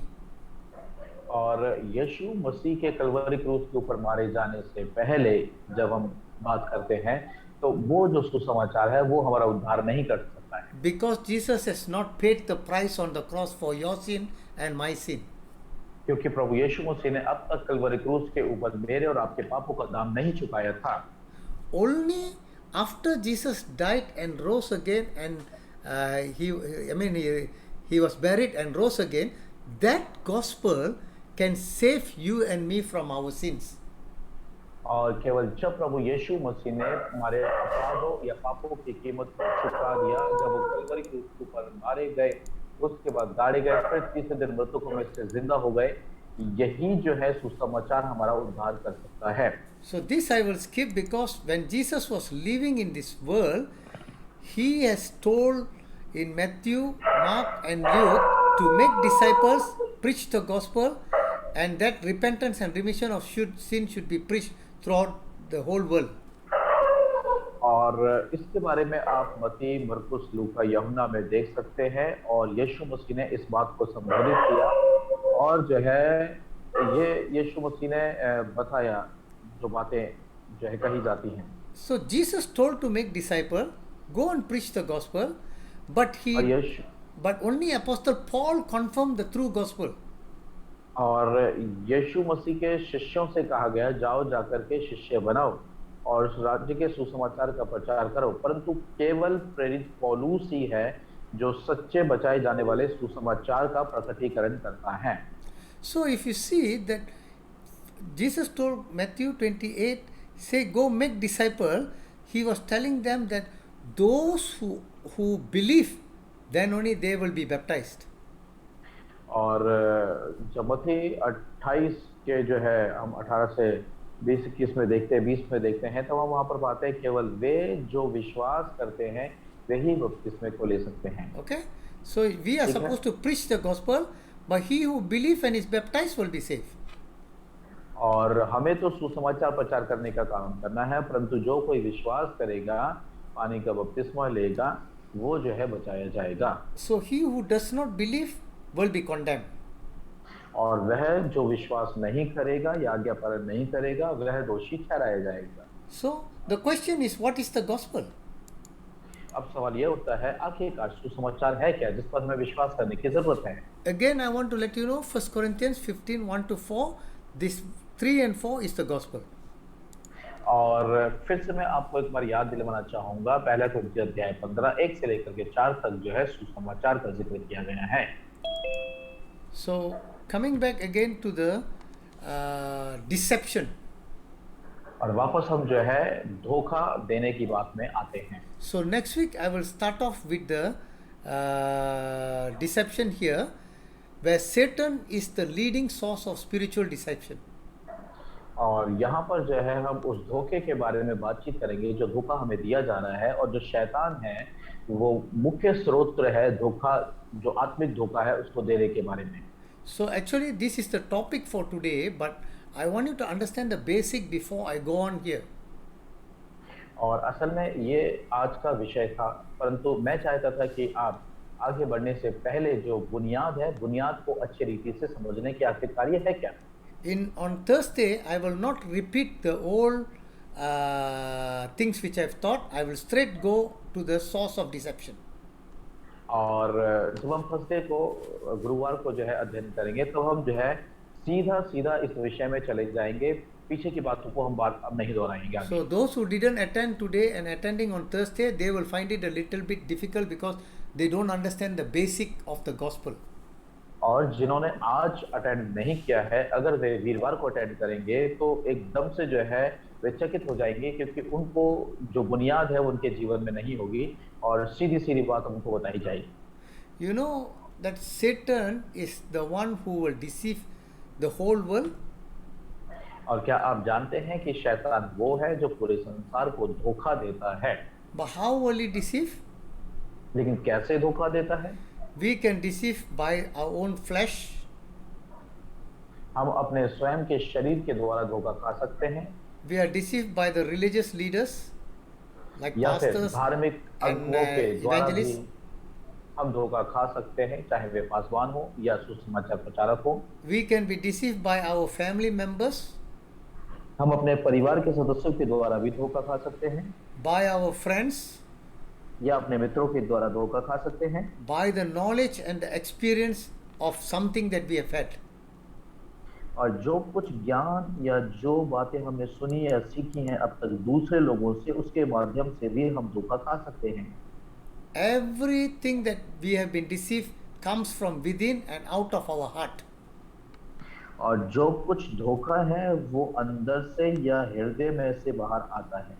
और यीशु मसीह के कलवरी क्रूस के ऊपर मारे जाने से पहले जब हम बात करते हैं, तो वो जो सुसमाचार है वो हमारा उद्धार नहीं कर सकता है। Because Jesus has not paid the price on the cross for your sin and my sin. क्योंकि प्रभु यीशु मसीह ने अब तक कलवरी क्रूस के ऊपर मेरे और आपके पापों का दाम नहीं चुकाया था। Only after Jesus died and rose again and he was buried and rose again, that gospel can save you and me from our sins. और केवल जब प्रभु यीशु मसीह ने हमारे अपराधों या पापों की कीमत को चुका दिया, जब वो कलवरी क्रूस के ऊपर मारे गए, उसके बाद गाड़े गए, फिर तीसरे दिन मृतकों में से जिंदा हो गए, यही जो है सुसमाचार हमारा उद्धार कर सकता है। So this I will skip because when Jesus was living in this world, he has told in Matthew, Mark and Luke to make disciples, preach the gospel, and that repentance and remission of sin should be preached throughout the whole world. और इसके बारे में आप मत्ती, मरकुस, लूका, यूहन्ना में देख सकते हैं और यीशु मसीह ने इस बात को संबोधित किया और जो है ये यीशु मसीह ने बताया जो बातें जो है कही जाती हैं। So Jesus told to make disciple, go and preach the gospel, but only Apostle Paul confirmed the true gospel. और यीशु मसीह के शिष्यों से कहा गया जाओ जाकर के शिष्य बनाओ और उस राज्य के सुसमाचार का प्रचार करो, परंतु केवल प्रेरित पौलुस ही है जो सच्चे बचाए जाने वाले सुसमाचार का प्रकटीकरण करता है। So if you see that Jesus told Matthew 28, say go make disciple, he was telling them that those who believe, then only they will be baptized. और जब मत्ती 28 के जो है हम 18 से 20-21 में देखते हैं, 20 में देखते हैं, तो हम वहाँ पर पाते हैं केवल वे जो विश्वास करते हैं वही बपतिस्मे को ले सकते हैं। Okay, so we are supposed to preach the gospel, but he who believes and is baptized will be saved. और हमें तो सुसमाचार प्रचार करने का काम करना है, परंतु जो कोई विश्वास करेगा, पानी का बपतिस्मा लेगा, वो जो है बचाया जाएगा। So he who does not believe will be condemned. और वह जो विश्वास नहीं करेगा या आज्ञा पालन नहीं करेगा, वह दोषी ठहराया जाएगा। So the question is, what is the gospel? अब सवाल यह उठता है आखिरकार सुसमाचार है क्या जिस पर हमें विश्वास करने की जरूरत है। Again I want to let you know 1 Corinthians 15:1-4, this 3 and 4 is the gospel. और फिर से मैं आपको एक बार याद दिलवाना चाहूंगा, पहला कुरिन्थियों अध्याय 15 1 से लेकर के 4 तक जो है सुसमाचार का जिक्र किया गया है। So coming back again to the deception. और वापस हम जो है धोखा देने की बात में आते हैं। So next week I will start off with the deception here, where Satan is the leading source of spiritual deception. और यहाँ पर जो है हम उस धोखे के बारे में बातचीत करेंगे जो धोखा हमें दिया जा रहा है और जो शैतान है वो मुख्य स्रोत है धोखा, जो आत्मिक धोखा है उसको देने के बारे में। So actually this is the topic for today, but I want you to understand the basic before I go on here. और असल में ये आज का विषय था, परंतु मैं चाहता था कि आप आगे बढ़ने से पहले जो बुनियाद है, बुनियाद को अच्छी रीति से समझने की आखिर कार्य है क्या? On Thursday, I will not repeat the old things which I've taught. I will straight go to the source of deception. और जब हम थर्सडे को गुरुवार को जो है अध्ययन करेंगे, तो हम जो है सीधा सीधा इस विषय में चले जाएंगे। पीछे की बातों को हम बात अब नहीं दोहराएंगे आगे। So those who didn't attend today and attending on Thursday, they will find it a little bit difficult because they don't understand the basic of the gospel. और जिन्होंने आज अटेंड नहीं किया है, अगर वे वीरवार को अटेंड करेंगे तो एकदम से जो है वे चकित हो जाएंगे, क्योंकि उनको जो बुनियाद है वो उनके जीवन में नहीं होगी और सीधी सीधी बात उनको बताई जाएगी। You know that Satan is the one who will deceive the whole world. और क्या आप जानते हैं कि शैतान वो है जो पूरे संसार को धोखा देता है? But how will he deceive? लेकिन कैसे धोखा देता है? We can deceive by our own flesh. हम अपने स्वयं के शरीर के द्वारा धोखा खा सकते हैं, We are deceived by the religious leaders like या फिर pastors धार्मिक and अगुवों के द्वारा भी evangelists. हम धोखा खा सकते हैं, चाहे वे पासवान हो या सुसमाचार प्रचारक हो। We can be deceived by our family members, हम अपने परिवार के सदस्यों के द्वारा भी धोखा खा सकते हैं, by our friends, या अपने मित्रों के द्वारा धोखा खा सकते हैं, by the knowledge and the experience of something that we have had. और जो कुछ ज्ञान या जो बातें हमने सुनी या सीखी हैं अब तक दूसरे लोगों से, उसके माध्यम से भी हम धोखा खा सकते हैं। Everything that we have been deceived comes from within and out of our heart. और जो कुछ धोखा है वो अंदर से या हृदय में से बाहर आता है।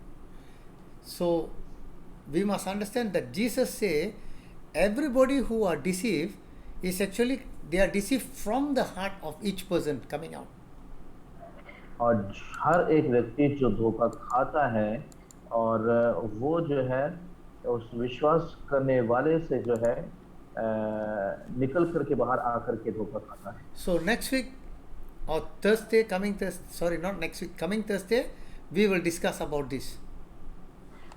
So we must understand that Jesus say everybody who are deceived is actually they are deceived from the heart of each person coming out. और हर एक व्यक्ति जो धोखा खाता है, और वो जो है उस विश्वास करने वाले से जो है निकल करके बाहर आकर के धोखा खाता है। So next week or Thursday, coming Thursday, sorry, not next week, coming Thursday, we will discuss about this.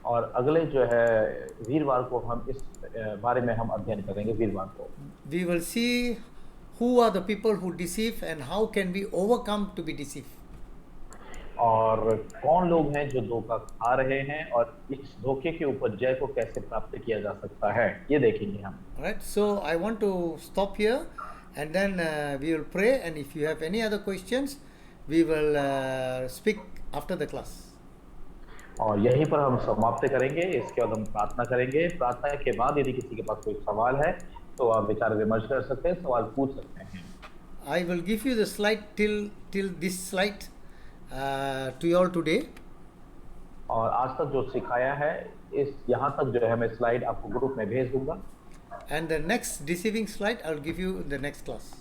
और अगले जो है वीरवार को हम इस बारे में हम अध्ययन करेंगे। वीरवार को We will see who are the people who deceive and how can we overcome to be deceived. और कौन लोग हैं जो धोखा खा रहे हैं, और इस धोखे के ऊपर जय को कैसे प्राप्त किया जा सकता है, ये देखेंगे हम। Alright, so I want to stop here and then we will pray, and if you have any other questions, we will speak after the class. और यहीं पर हम समाप्त करेंगे। इसके बाद हम प्रार्थना करेंगे। प्रार्थना के बाद यदि किसी के पास कोई सवाल है तो आप विचार विमर्श कर सकते हैं, सवाल पूछ सकते हैं। I will give you the slide till this slide to you all today. और आज तक जो सिखाया है, इस यहाँ तक जो है मैं स्लाइड आपको ग्रुप में भेज दूंगा। And the next deceiving slide I will give you in the next class.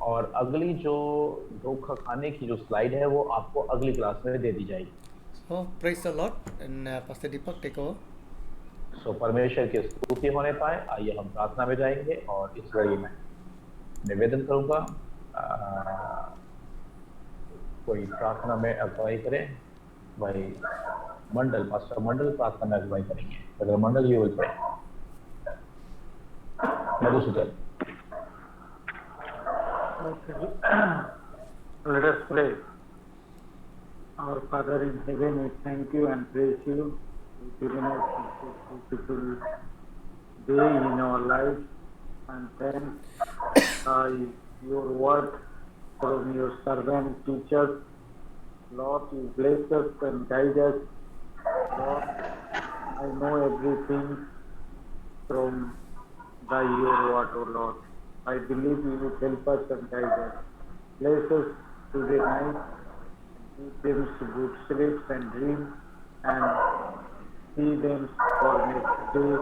और अगली जो धोखा खाने की जो स्लाइड है वो आपको अगली क्लास में दे दी जाएगी। So praise the Lord, and Pastor Deepak take over. सो परमेश्वर की स्तुति होने पाए। आइए हम प्रार्थना में जाएंगे, और इस घड़ी में निवेदन करूंगा कोई प्रार्थना में अगुवाई करे। भाई मंडल, पास्टर मंडल प्रार्थना में अगुवाई करेंगे। अगर मंडल you will pray. Madhusudan. Let us pray. Our Father in heaven, we thank you and praise you. You've given us this beautiful day in our lives, and thanks by your word from your servant teachers. Lord, you bless us and guide us. Lord, I know everything from by your word, O Lord. I believe you will help us and guide us. Bless us today night. Give them good sleep and dream, and see them for next day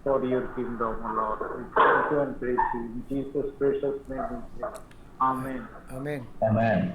for your kingdom, O Lord. We thank you and praise you. In Jesus' precious name we pray. Amen. Amen. Amen.